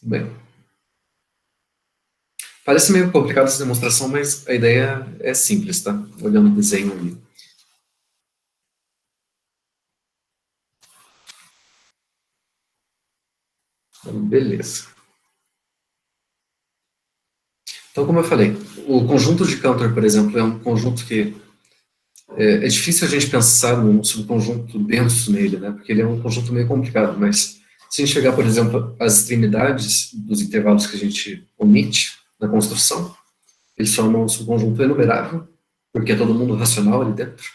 Bem, parece meio complicado essa demonstração, mas a ideia é simples, tá? Olhando o desenho ali. Então, beleza. Então, como eu falei, o conjunto de Cantor, por exemplo, é um conjunto que é difícil a gente pensar num subconjunto denso nele, né? Porque ele é um conjunto meio complicado, mas se a gente pegar, por exemplo, as extremidades dos intervalos que a gente omite na construção, eles formam um subconjunto enumerável, porque é todo mundo racional ali dentro,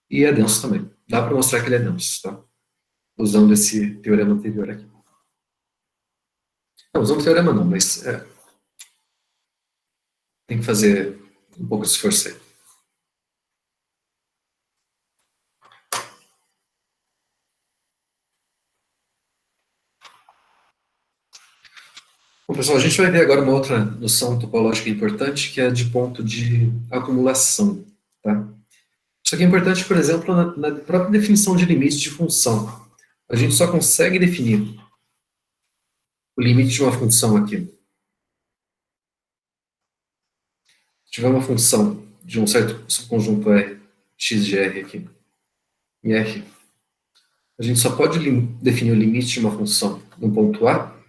e é denso também. Dá para mostrar que ele é denso, tá? Usando esse teorema anterior aqui. Não, usando o teorema não, mas tem que fazer um pouco de esforço aí. Bom, pessoal, a gente vai ver agora uma outra noção topológica importante, que é a de ponto de acumulação. Tá? Isso aqui é importante, por exemplo, na própria definição de limite de função. A gente só consegue definir o limite de uma função aqui. Se tiver uma função de um certo subconjunto R, x de R aqui, em R, a gente só pode definir o limite de uma função no ponto A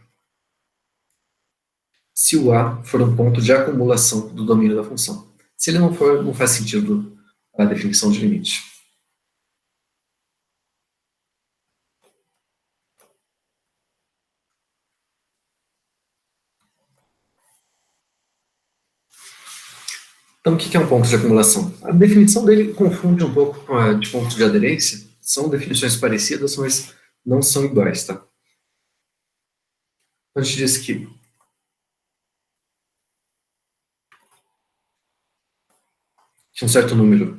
se o A for um ponto de acumulação do domínio da função. Se ele não for, não faz sentido a definição de limite. Então, o que é um ponto de acumulação? A definição dele confunde um pouco com a de ponto de aderência. São definições parecidas, mas não são iguais, tá? A gente diz que um certo número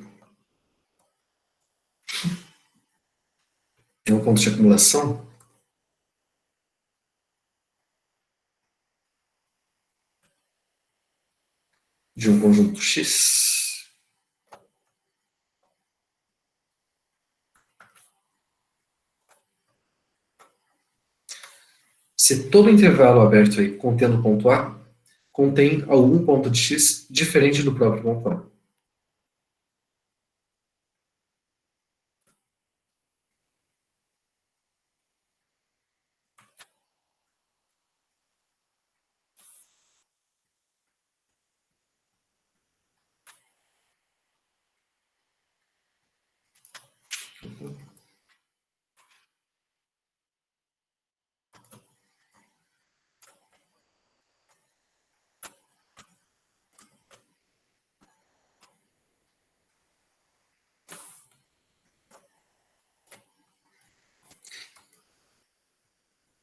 é um ponto de acumulação de um conjunto X se todo intervalo aberto aí contendo ponto A contém algum ponto de X diferente do próprio ponto A.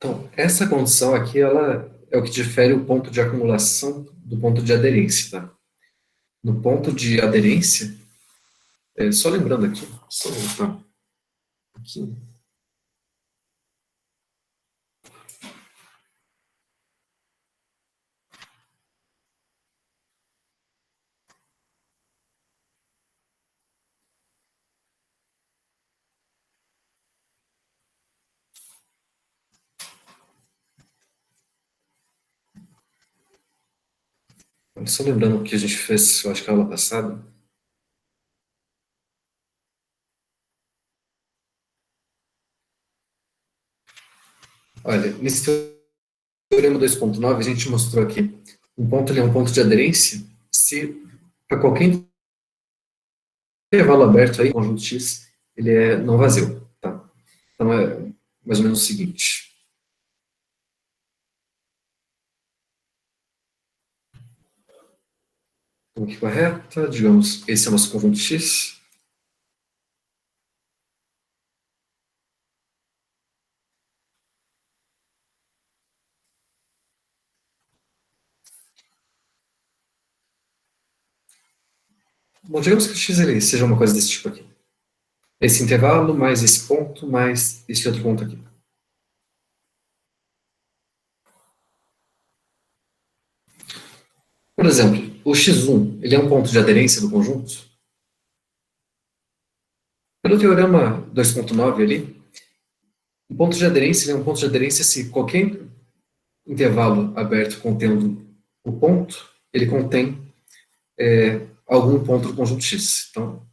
Então, essa condição aqui, ela é o que difere o ponto de acumulação do ponto de aderência, tá? No ponto de aderência, só lembrando aqui, só voltar aqui. Só lembrando o que a gente fez, eu acho que a aula passada. Olha, nesse teorema 2.9, a gente mostrou aqui, um ponto ele é um ponto de aderência se, para qualquer intervalo aberto aí, conjunto X, ele é não vazio, tá? Então, é mais ou menos o seguinte. Então, aqui correta, digamos, esse é o nosso conjunto X. Bom, digamos que o X ele seja uma coisa desse tipo aqui. Esse intervalo, mais esse ponto, mais esse outro ponto aqui. Por exemplo, o x1, ele é um ponto de aderência do conjunto? Pelo teorema 2.9 ali, o ponto de aderência é um ponto de aderência se qualquer intervalo aberto contendo o ponto, ele contém algum ponto do conjunto X. Então,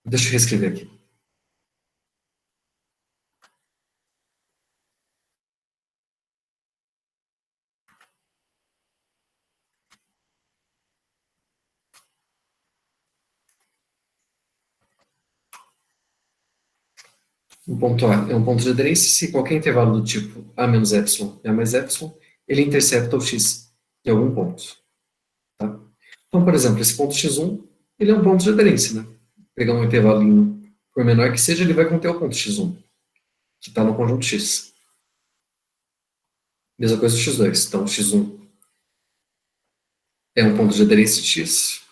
deixa eu reescrever aqui. O ponto A é um ponto de aderência se qualquer intervalo do tipo A menos epsilon e A mais epsilon, ele intercepta o X em algum ponto. Tá? Então, por exemplo, esse ponto x1, ele é um ponto de aderência, né? Pegar um intervalinho, por menor que seja, ele vai conter o ponto x1, que está no conjunto X. Mesma coisa do x2. Então, x1 é um ponto de aderência de X.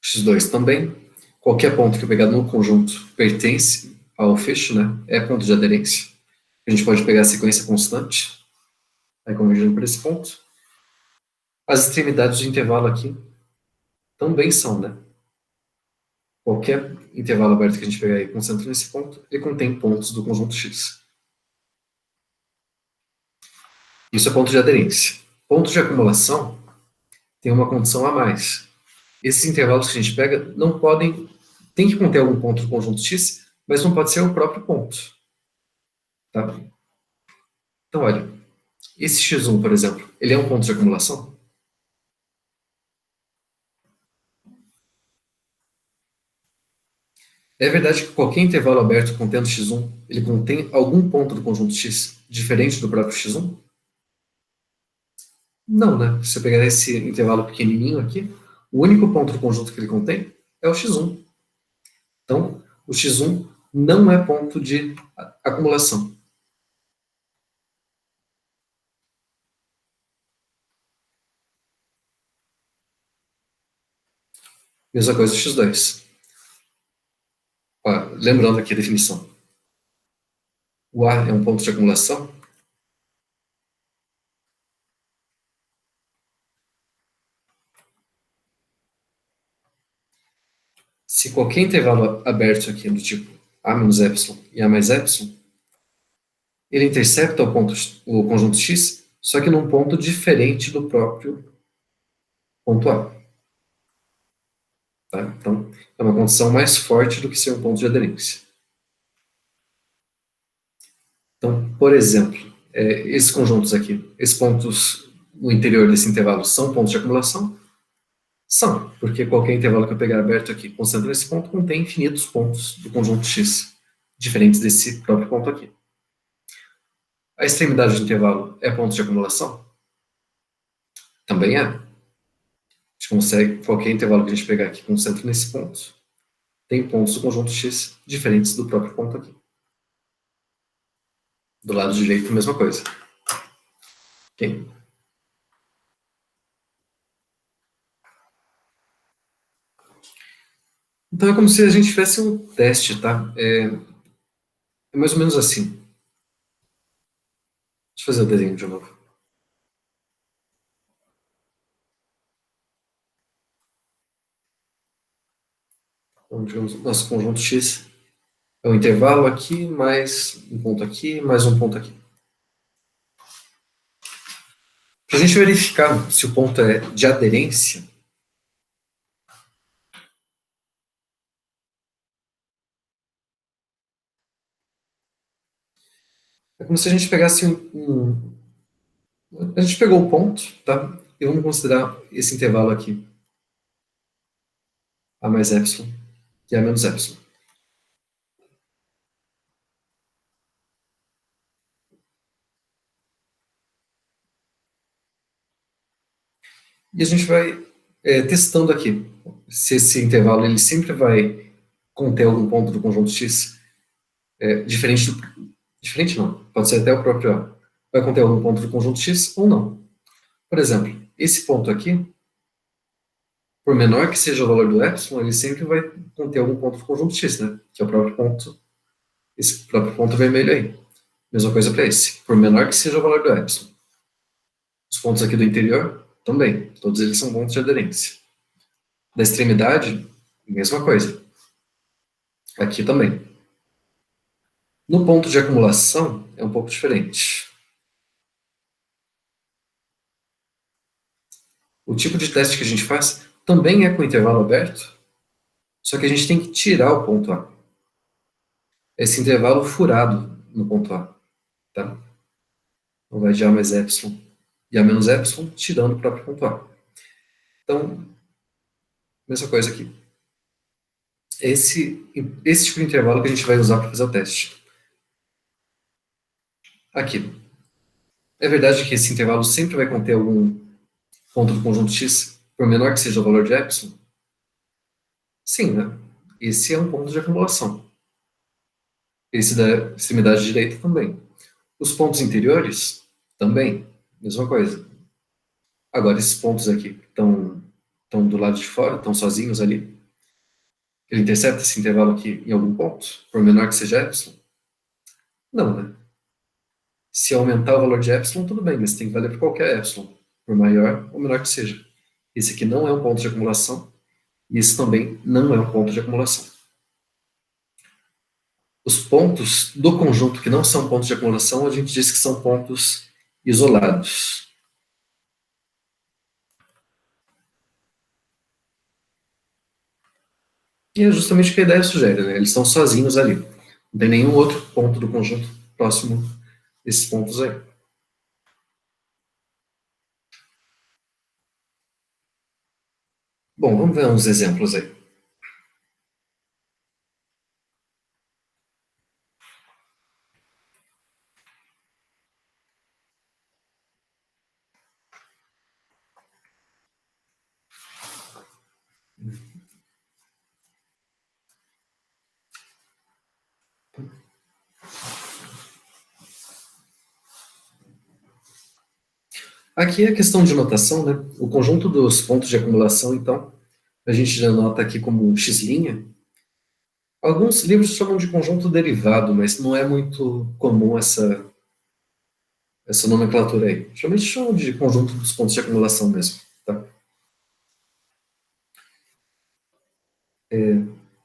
X2 também. Qualquer ponto que eu pegar no conjunto pertence ao fecho, né? É ponto de aderência. A gente pode pegar a sequência constante, aí convergindo para esse ponto. As extremidades de intervalo aqui também são, né? Qualquer intervalo aberto que a gente pegar e concentra nesse ponto, ele contém pontos do conjunto X. Isso é ponto de aderência. Ponto de acumulação tem uma condição a mais. Esses intervalos que a gente pega não podem, tem que conter algum ponto do conjunto X, mas não pode ser o próprio ponto. Tá? Então, olha, esse x1, por exemplo, ele é um ponto de acumulação? É verdade que qualquer intervalo aberto contendo x1, ele contém algum ponto do conjunto x diferente do próprio x1? Não, né? Se eu pegar esse intervalo pequenininho aqui, o único ponto do conjunto que ele contém é o x1. Então, o x1 não é ponto de acumulação. Mesma coisa do x2. Ó, lembrando aqui a definição. O A é um ponto de acumulação? Se qualquer intervalo aberto aqui do tipo A menos epsilon e A mais epsilon, ele intercepta o conjunto x, só que num ponto diferente do próprio ponto A. Tá? Então, é uma condição mais forte do que ser um ponto de aderência. Então, por exemplo, esses conjuntos aqui, esses pontos no interior desse intervalo são pontos de acumulação? São, porque qualquer intervalo que eu pegar aberto aqui, concentrando nesse ponto, contém infinitos pontos do conjunto x, diferentes desse próprio ponto aqui. A extremidade do intervalo é ponto de acumulação? Também é. A gente consegue, qualquer intervalo que a gente pegar aqui, concentra nesse ponto, tem pontos do conjunto x diferentes do próprio ponto aqui. Do lado direito, a mesma coisa. Ok? Então é como se a gente tivesse um teste, tá? É mais ou menos assim. Deixa eu fazer o desenho de novo. Então, digamos, nosso conjunto x é um intervalo aqui, mais um ponto aqui, mais um ponto aqui. Para a gente verificar se o ponto é de aderência, é como se a gente pegasse a gente pegou o ponto, tá? E vamos considerar esse intervalo aqui, A mais epsilon e A menos epsilon. E a gente vai testando aqui se esse intervalo ele sempre vai conter algum ponto do conjunto x diferente do... Diferente não, pode ser até o próprio A. Vai conter algum ponto do conjunto x ou não. Por exemplo, esse ponto aqui, por menor que seja o valor do epsilon, ele sempre vai conter algum ponto do conjunto x, né? Que é o próprio ponto, esse próprio ponto vermelho aí. Mesma coisa para esse. Por menor que seja o valor do epsilon. Os pontos aqui do interior, também. Todos eles são pontos de aderência. Da extremidade, mesma coisa. Aqui também. No ponto de acumulação, é um pouco diferente. O tipo de teste que a gente faz também é com intervalo aberto, só que a gente tem que tirar o ponto A. Esse intervalo furado no ponto A. Tá? Então vai de A mais epsilon e A menos epsilon, tirando o próprio ponto A. Então, mesma coisa aqui. Esse tipo de intervalo que a gente vai usar para fazer o teste. Aqui. É verdade que esse intervalo sempre vai conter algum ponto do conjunto x, por menor que seja o valor de epsilon? Sim, né? Esse é um ponto de acumulação. Esse da extremidade direita também. Os pontos interiores, também, mesma coisa. Agora, esses pontos aqui estão do lado de fora, estão sozinhos ali. Ele intercepta esse intervalo aqui em algum ponto, por menor que seja epsilon? Não, né? Se aumentar o valor de epsilon, tudo bem, mas tem que valer para qualquer epsilon, por maior ou menor que seja. Esse aqui não é um ponto de acumulação, e esse também não é um ponto de acumulação. Os pontos do conjunto que não são pontos de acumulação, a gente diz que são pontos isolados. E é justamente o que a ideia sugere, né? Eles estão sozinhos ali. Não tem nenhum outro ponto do conjunto próximo desses pontos aí. Bom, vamos ver uns exemplos aí. Aqui é a questão de notação, né? O conjunto dos pontos de acumulação, então, a gente já nota aqui como um x'. Alguns livros chamam de conjunto derivado, mas não é muito comum essa nomenclatura aí. Geralmente chamam de conjunto dos pontos de acumulação mesmo, tá?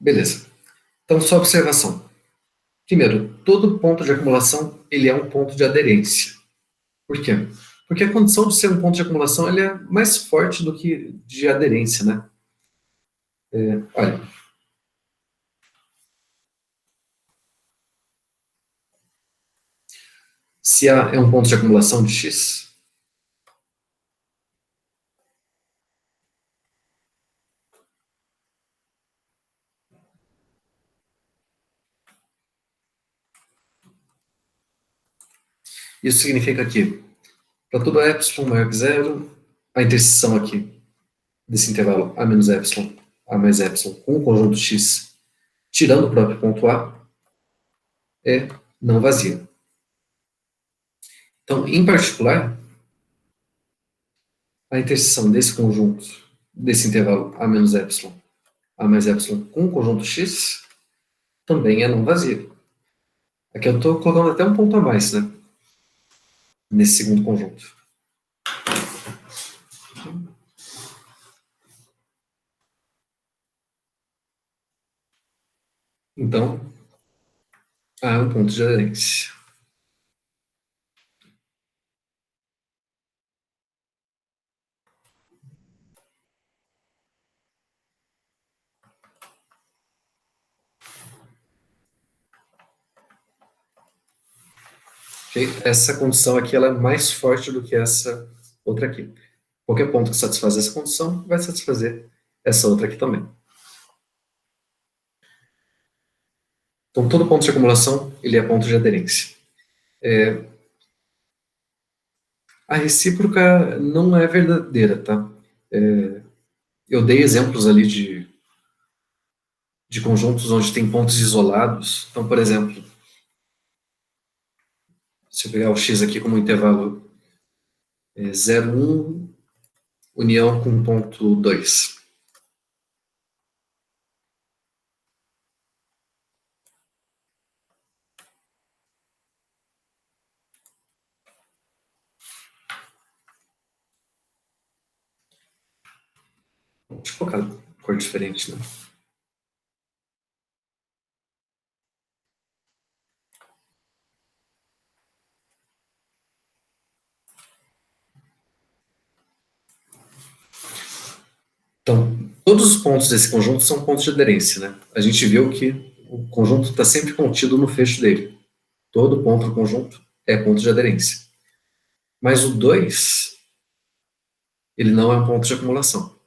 Beleza. Então, só observação. Primeiro, todo ponto de acumulação, ele é um ponto de aderência. Por quê? Porque a condição de ser um ponto de acumulação, ele é mais forte do que de aderência, né? Olha, se A é um ponto de acumulação de X, isso significa que, para todo epsilon maior que zero, a interseção aqui desse intervalo A menos epsilon, A mais epsilon, com o conjunto X, tirando o próprio ponto A, é não vazia. Então, em particular, a interseção desse conjunto, desse intervalo A menos epsilon, A mais epsilon com o conjunto X, também é não vazia. Aqui eu estou colocando até um ponto a mais, né? Nesse segundo conjunto. Então, A é um ponto de aderência. Okay? Essa condição aqui ela é mais forte do que essa outra aqui. Qualquer ponto que satisfaz essa condição vai satisfazer essa outra aqui também. Então, todo ponto de acumulação ele é ponto de aderência. A recíproca não é verdadeira, tá? Eu dei exemplos ali de conjuntos onde tem pontos isolados. Então, por exemplo, se eu pegar o x aqui como intervalo 0, 1, união com ponto 2. Deixa eu colocar cor diferente, né? Então, todos os pontos desse conjunto são pontos de aderência, né? A gente viu que o conjunto está sempre contido no fecho dele. Todo ponto do conjunto é ponto de aderência. Mas o 2, ele não é um ponto de acumulação.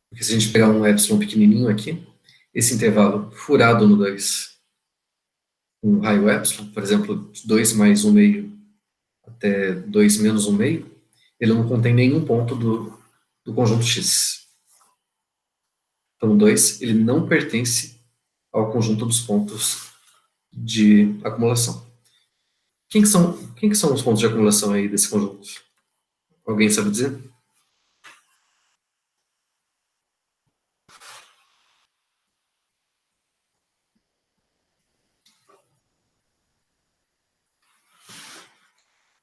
Porque se a gente pegar um epsilon pequenininho aqui, esse intervalo furado no 2, um raio epsilon, por exemplo, de 2 mais 1 meio até 2 menos 1 meio, ele não contém nenhum ponto do conjunto X. Então, o 2, ele não pertence ao conjunto dos pontos de acumulação. Quem que são os pontos de acumulação aí desse conjunto? Alguém sabe dizer?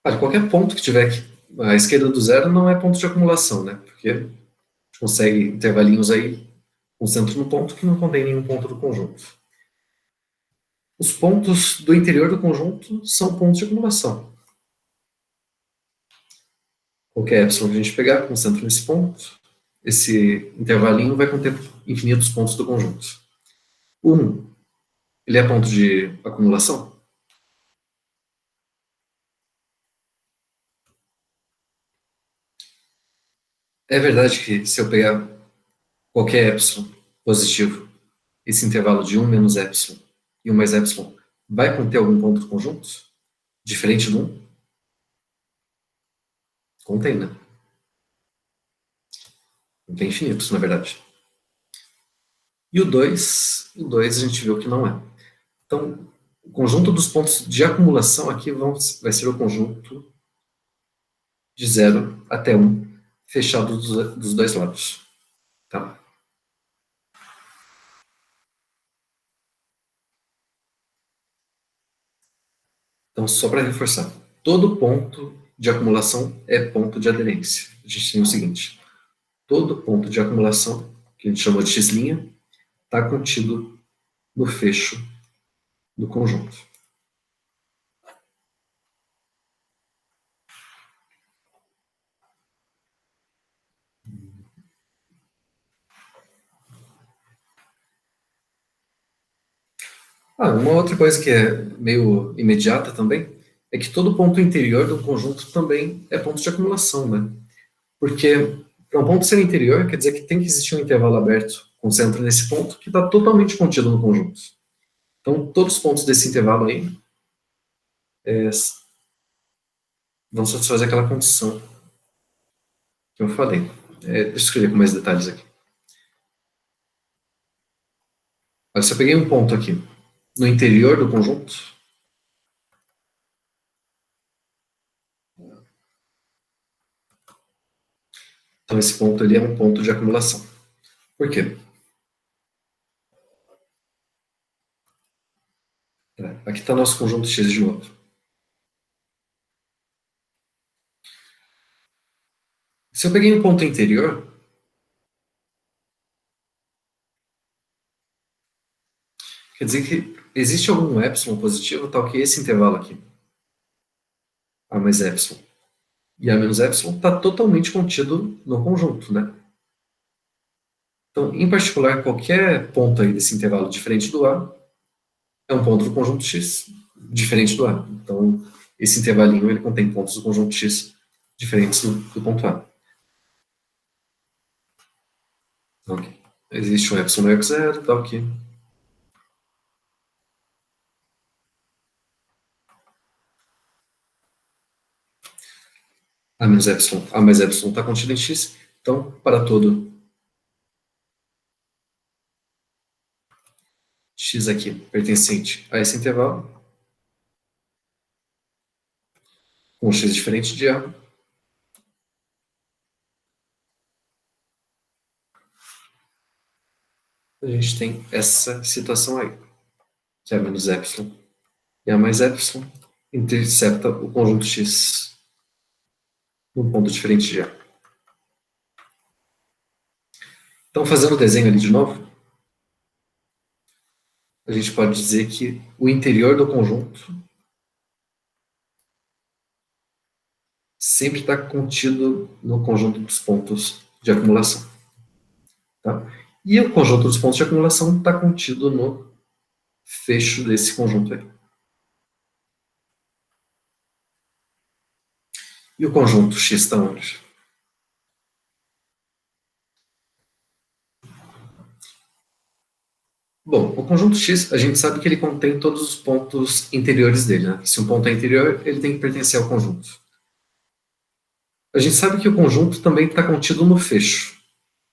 Olha, qualquer ponto que tiver aqui à esquerda do zero não é ponto de acumulação, né? Porque a gente consegue intervalinhos aí com centro no ponto que não contém nenhum ponto do conjunto. Os pontos do interior do conjunto são pontos de acumulação. Qualquer epsilon que a gente pegar, concentra nesse ponto, esse intervalinho vai conter infinitos pontos do conjunto. O 1, ele é ponto de acumulação? É verdade que se eu pegar qualquer epsilon positivo, esse intervalo de 1 menos epsilon e 1 mais epsilon vai conter algum ponto conjunto? Diferente do 1? Contém, né? Contém infinitos, na verdade. E o dois a gente viu que não é. Então, o conjunto dos pontos de acumulação aqui vai ser o conjunto de 0 até 1, fechado dos dois lados. Tá? Então, só para reforçar, todo ponto de acumulação é ponto de aderência. A gente tem o seguinte: todo ponto de acumulação, que a gente chamou de x', está contido no fecho do conjunto. Uma outra coisa que é meio imediata também é que todo ponto interior do conjunto também é ponto de acumulação, né? Porque para um ponto ser interior, quer dizer que tem que existir um intervalo aberto com centro nesse ponto que está totalmente contido no conjunto. Então, todos os pontos desse intervalo aí vão satisfazer aquela condição que eu falei. Deixa eu escrever com mais detalhes aqui. Olha, se eu peguei um ponto aqui no interior do conjunto, então esse ponto ali é um ponto de acumulação. Por quê? Aqui está nosso conjunto X de novo. Se eu peguei um ponto interior, quer dizer que existe algum epsilon positivo tal que esse intervalo aqui, A mais epsilon e A menos epsilon, está totalmente contido no conjunto, né? Então, em particular, qualquer ponto aí desse intervalo diferente do A é um ponto do conjunto X diferente do A. Então, esse intervalinho ele contém pontos do conjunto X diferentes do ponto A. Ok. Existe um epsilon maior que zero, tal que A menos epsilon, A mais epsilon está contido em X. Então, para todo X aqui pertencente a esse intervalo, com X diferente de A, a gente tem essa situação aí, que é A menos epsilon e A mais epsilon intercepta o conjunto X num ponto diferente de A. Então, fazendo o desenho ali de novo, a gente pode dizer que o interior do conjunto sempre está contido no conjunto dos pontos de acumulação. Tá? E o conjunto dos pontos de acumulação está contido no fecho desse conjunto aí. E o conjunto X está onde? Bom, o conjunto X, a gente sabe que ele contém todos os pontos interiores dele. Né? Se um ponto é interior, ele tem que pertencer ao conjunto. A gente sabe que o conjunto também está contido no fecho.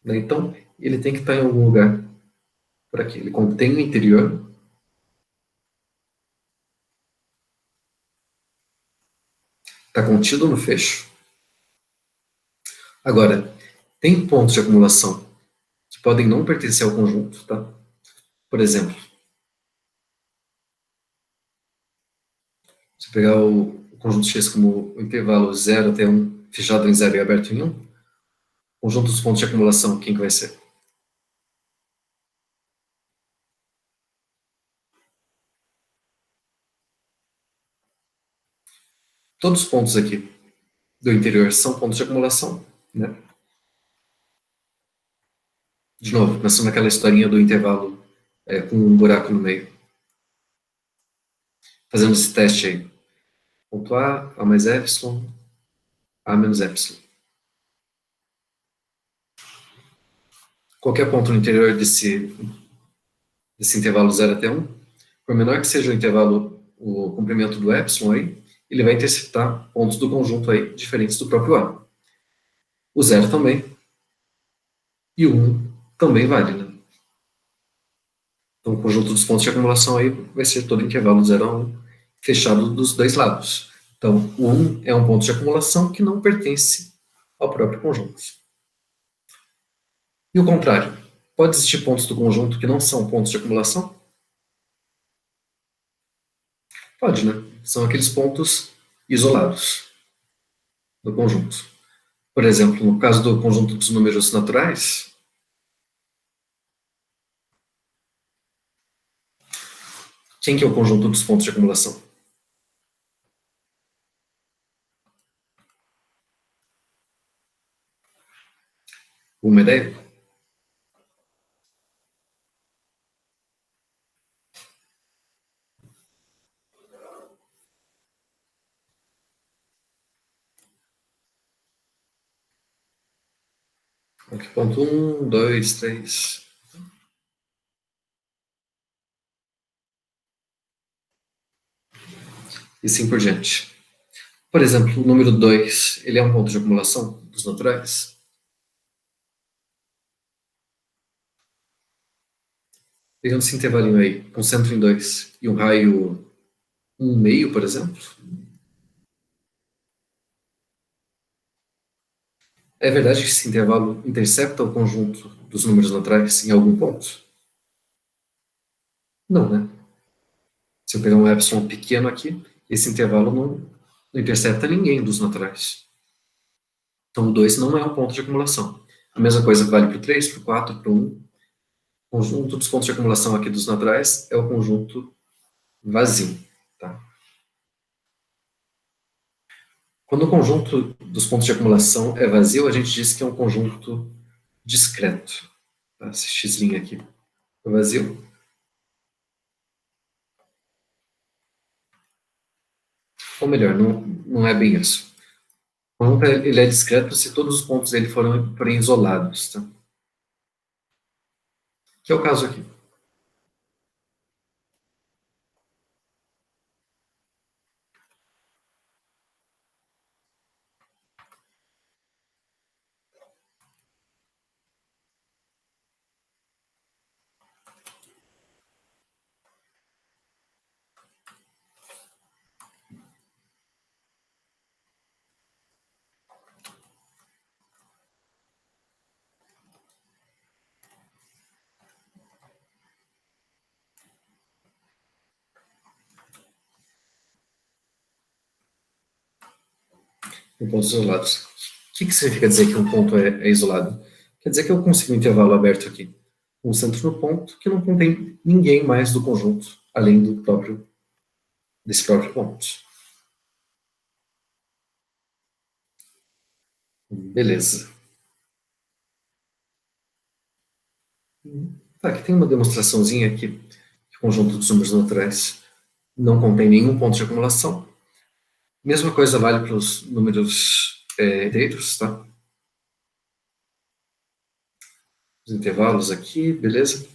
Né? Então, ele tem que estar em algum lugar por aqui. Ele contém o interior, está contido no fecho. Agora, tem pontos de acumulação que podem não pertencer ao conjunto. Tá? Por exemplo, se eu pegar o conjunto X como o intervalo 0 até 1, fechado em 0 e aberto em 1, o conjunto dos pontos de acumulação, quem que vai ser? Todos os pontos aqui do interior são pontos de acumulação, né? De novo, pensando naquela historinha do intervalo com um buraco no meio. Fazendo esse teste aí. Ponto A mais epsilon, A menos epsilon. qualquer ponto no interior desse intervalo 0 até 1, por menor que seja o intervalo, o comprimento do epsilon aí, ele vai interceptar pontos do conjunto aí diferentes do próprio A. O 0 também, e o 1 também vale, né? Então, o conjunto dos pontos de acumulação aí vai ser todo intervalo de 0 a 1, fechado dos dois lados. Então, o 1 é um ponto de acumulação que não pertence ao próprio conjunto. E o contrário, pode existir pontos do conjunto que não são pontos de acumulação? Pode, né? São aqueles pontos isolados do conjunto. Por exemplo, no caso do conjunto dos números naturais, quem que é o conjunto dos pontos de acumulação? Uma ideia? Aqui, ponto 1, 2, 3. E assim por diante. Por exemplo, o número 2, ele é um ponto de acumulação dos naturais? Pegando esse intervalinho aí, com centro em 2 e um raio 1,5, por exemplo, é verdade que esse intervalo intercepta o conjunto dos números naturais em algum ponto? Não, né? Se eu pegar um epsilon pequeno aqui, esse intervalo não intercepta ninguém dos naturais. Então, o 2 não é um ponto de acumulação. A mesma coisa vale para o 3, para o 4, para o 1. O conjunto dos pontos de acumulação aqui dos naturais é o conjunto vazio. Tá? Quando o conjunto dos pontos de acumulação é vazio, a gente diz que é um conjunto discreto. Tá? Esse x' aqui é vazio. Ou melhor, não é bem isso. O conjunto ele é discreto se todos os pontos dele forem isolados. Tá? Que é o caso aqui. Em pontos isolados. O que significa dizer que um ponto é isolado? Quer dizer que eu consigo um intervalo aberto aqui, um centro no ponto que não contém ninguém mais do conjunto, além desse próprio ponto. Beleza. Tá, aqui tem uma demonstraçãozinha aqui, que o conjunto dos números naturais não contém nenhum ponto de acumulação. Mesma coisa vale para os números inteiros, tá? Os intervalos aqui, beleza?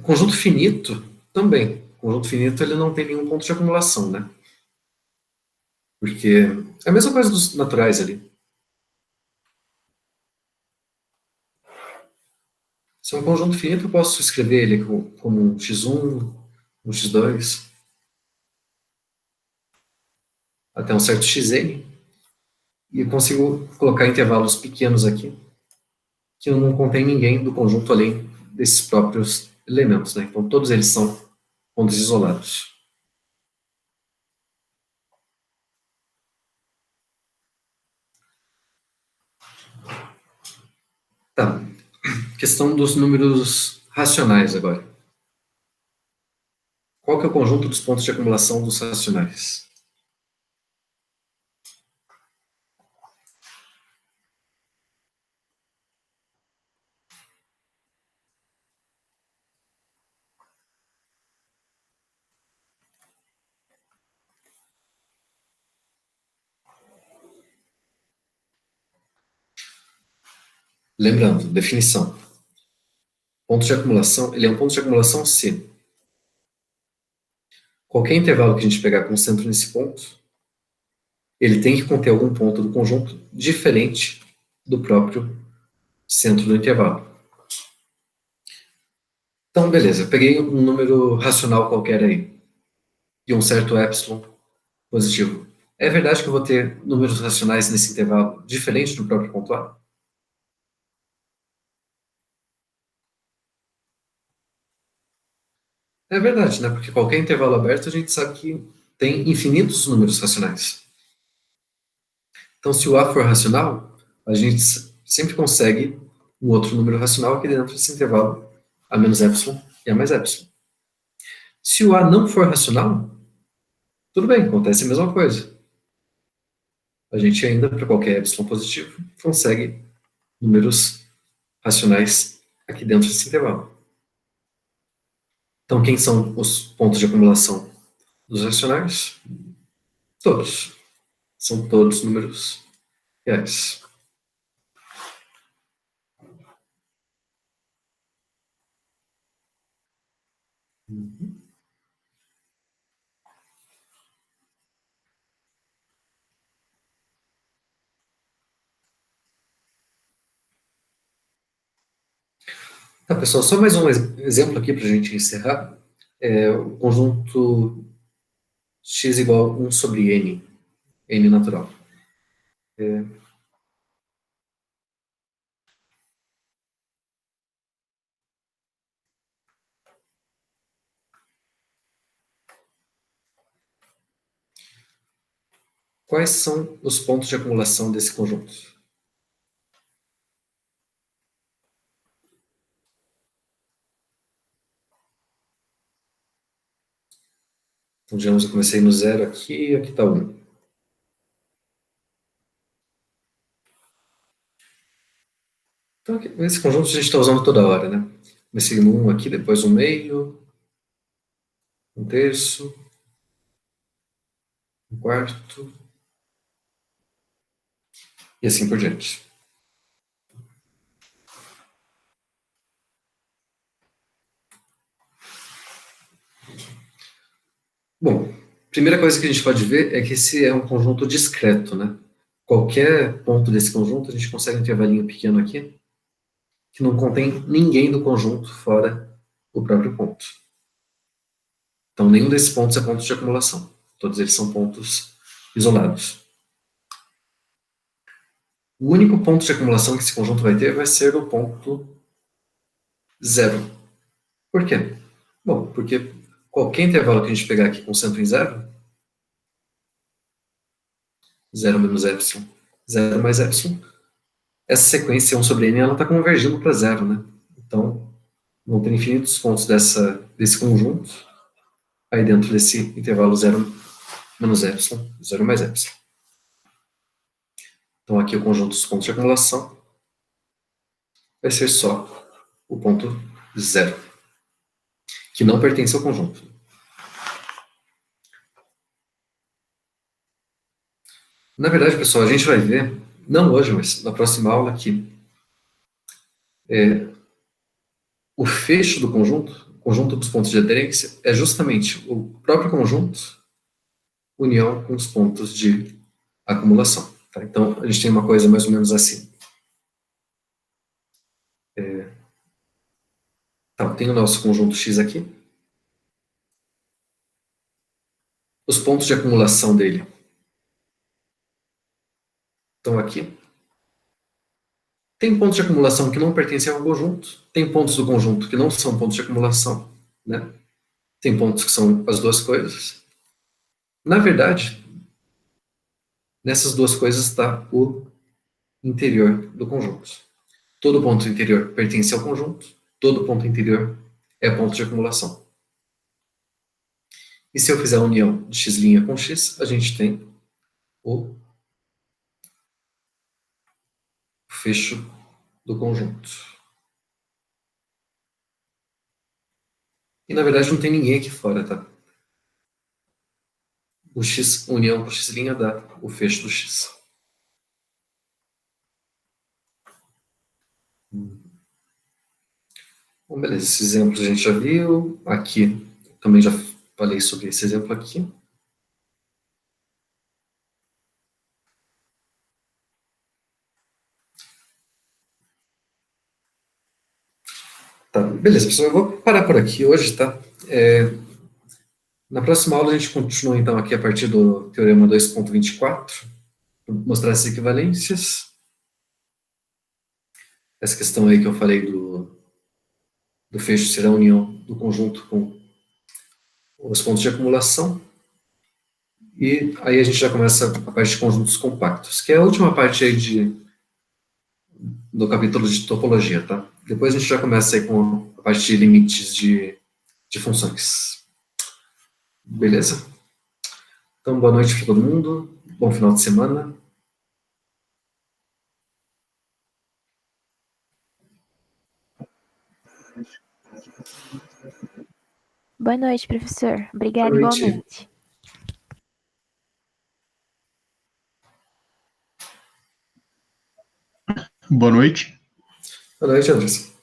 Conjunto finito também. Conjunto finito ele não tem nenhum ponto de acumulação, né? Porque é a mesma coisa dos naturais ali. Se é um conjunto finito, eu posso escrever ele como um x1, um x2, até um certo xn, e eu consigo colocar intervalos pequenos aqui, que não contém ninguém do conjunto além desses próprios elementos, né? Então, todos eles são pontos isolados. Tá. Questão dos números racionais agora. Qual que é o conjunto dos pontos de acumulação dos racionais? Lembrando, definição. Ponto de acumulação, ele é um ponto de acumulação se qualquer intervalo que a gente pegar com centro nesse ponto, ele tem que conter algum ponto do conjunto diferente do próprio centro do intervalo. Então, beleza, eu peguei um número racional qualquer aí, e um certo epsilon positivo. É verdade que eu vou ter números racionais nesse intervalo diferentes do próprio ponto A? É verdade, né? Porque qualquer intervalo aberto a gente sabe que tem infinitos números racionais. Então, se o A for racional, a gente sempre consegue um outro número racional aqui dentro desse intervalo A menos epsilon e A mais epsilon. Se o A não for racional, tudo bem, acontece a mesma coisa. A gente ainda, para qualquer epsilon positivo, consegue números racionais aqui dentro desse intervalo. Então, quem são os pontos de acumulação dos racionais? Todos. São todos números reais. Tá, pessoal, só mais um exemplo aqui para a gente encerrar. É o conjunto x igual a 1 sobre n natural. Quais são os pontos de acumulação desse conjunto? Então, digamos, eu comecei no zero aqui, aqui está 1. Então, esse conjunto a gente está usando toda hora, né? Comecei no 1 aqui, depois um meio, um terço, um quarto, e assim por diante. Bom, primeira coisa que a gente pode ver é que esse é um conjunto discreto, né? Qualquer ponto desse conjunto, a gente consegue um intervalinho pequeno aqui, que não contém ninguém do conjunto fora o próprio ponto. Então, nenhum desses pontos é ponto de acumulação. Todos eles são pontos isolados. O único ponto de acumulação que esse conjunto vai ter vai ser o ponto zero. Por quê? Bom, porque qualquer intervalo que a gente pegar aqui com centro em zero, zero menos epsilon, zero mais epsilon, essa sequência 1 sobre n, ela está convergindo para zero, né? Então, vão ter infinitos pontos desse conjunto aí dentro desse intervalo zero menos epsilon, zero mais epsilon. Então, aqui o conjunto dos pontos de acumulação vai ser só o ponto zero, que não pertence ao conjunto. Na verdade, pessoal, a gente vai ver, não hoje, mas na próxima aula aqui, o fecho do conjunto, o conjunto dos pontos de aderência, é justamente o próprio conjunto união com os pontos de acumulação. Tá? Então, a gente tem uma coisa mais ou menos assim. Tá, tem o nosso conjunto X aqui. Os pontos de acumulação dele estão aqui. Tem pontos de acumulação que não pertencem ao conjunto. Tem pontos do conjunto que não são pontos de acumulação. Né? Tem pontos que são as duas coisas. Na verdade, nessas duas coisas está o interior do conjunto. Todo ponto interior pertence ao conjunto. Todo ponto interior é ponto de acumulação. E se eu fizer a união de x' com x, a gente tem o fecho do conjunto. E na verdade não tem ninguém aqui fora, tá? O x união com x' dá o fecho do x. Bom, beleza, esse exemplo a gente já viu. Aqui, também já falei sobre esse exemplo aqui. Tá, beleza, pessoal, eu vou parar por aqui hoje, tá? Na próxima aula a gente continua, então, aqui a partir do Teorema 2.24, mostrar as equivalências. Essa questão aí que eu falei do fecho ser a união do conjunto com os pontos de acumulação. E aí a gente já começa a parte de conjuntos compactos, que é a última parte aí do capítulo de topologia, tá? Depois a gente já começa aí com a parte de limites de funções. Beleza? Então, boa noite para todo mundo. Bom final de semana. Boa noite, professor. Boa Obrigada noite. igualmente. Boa noite. Boa noite, Anderson.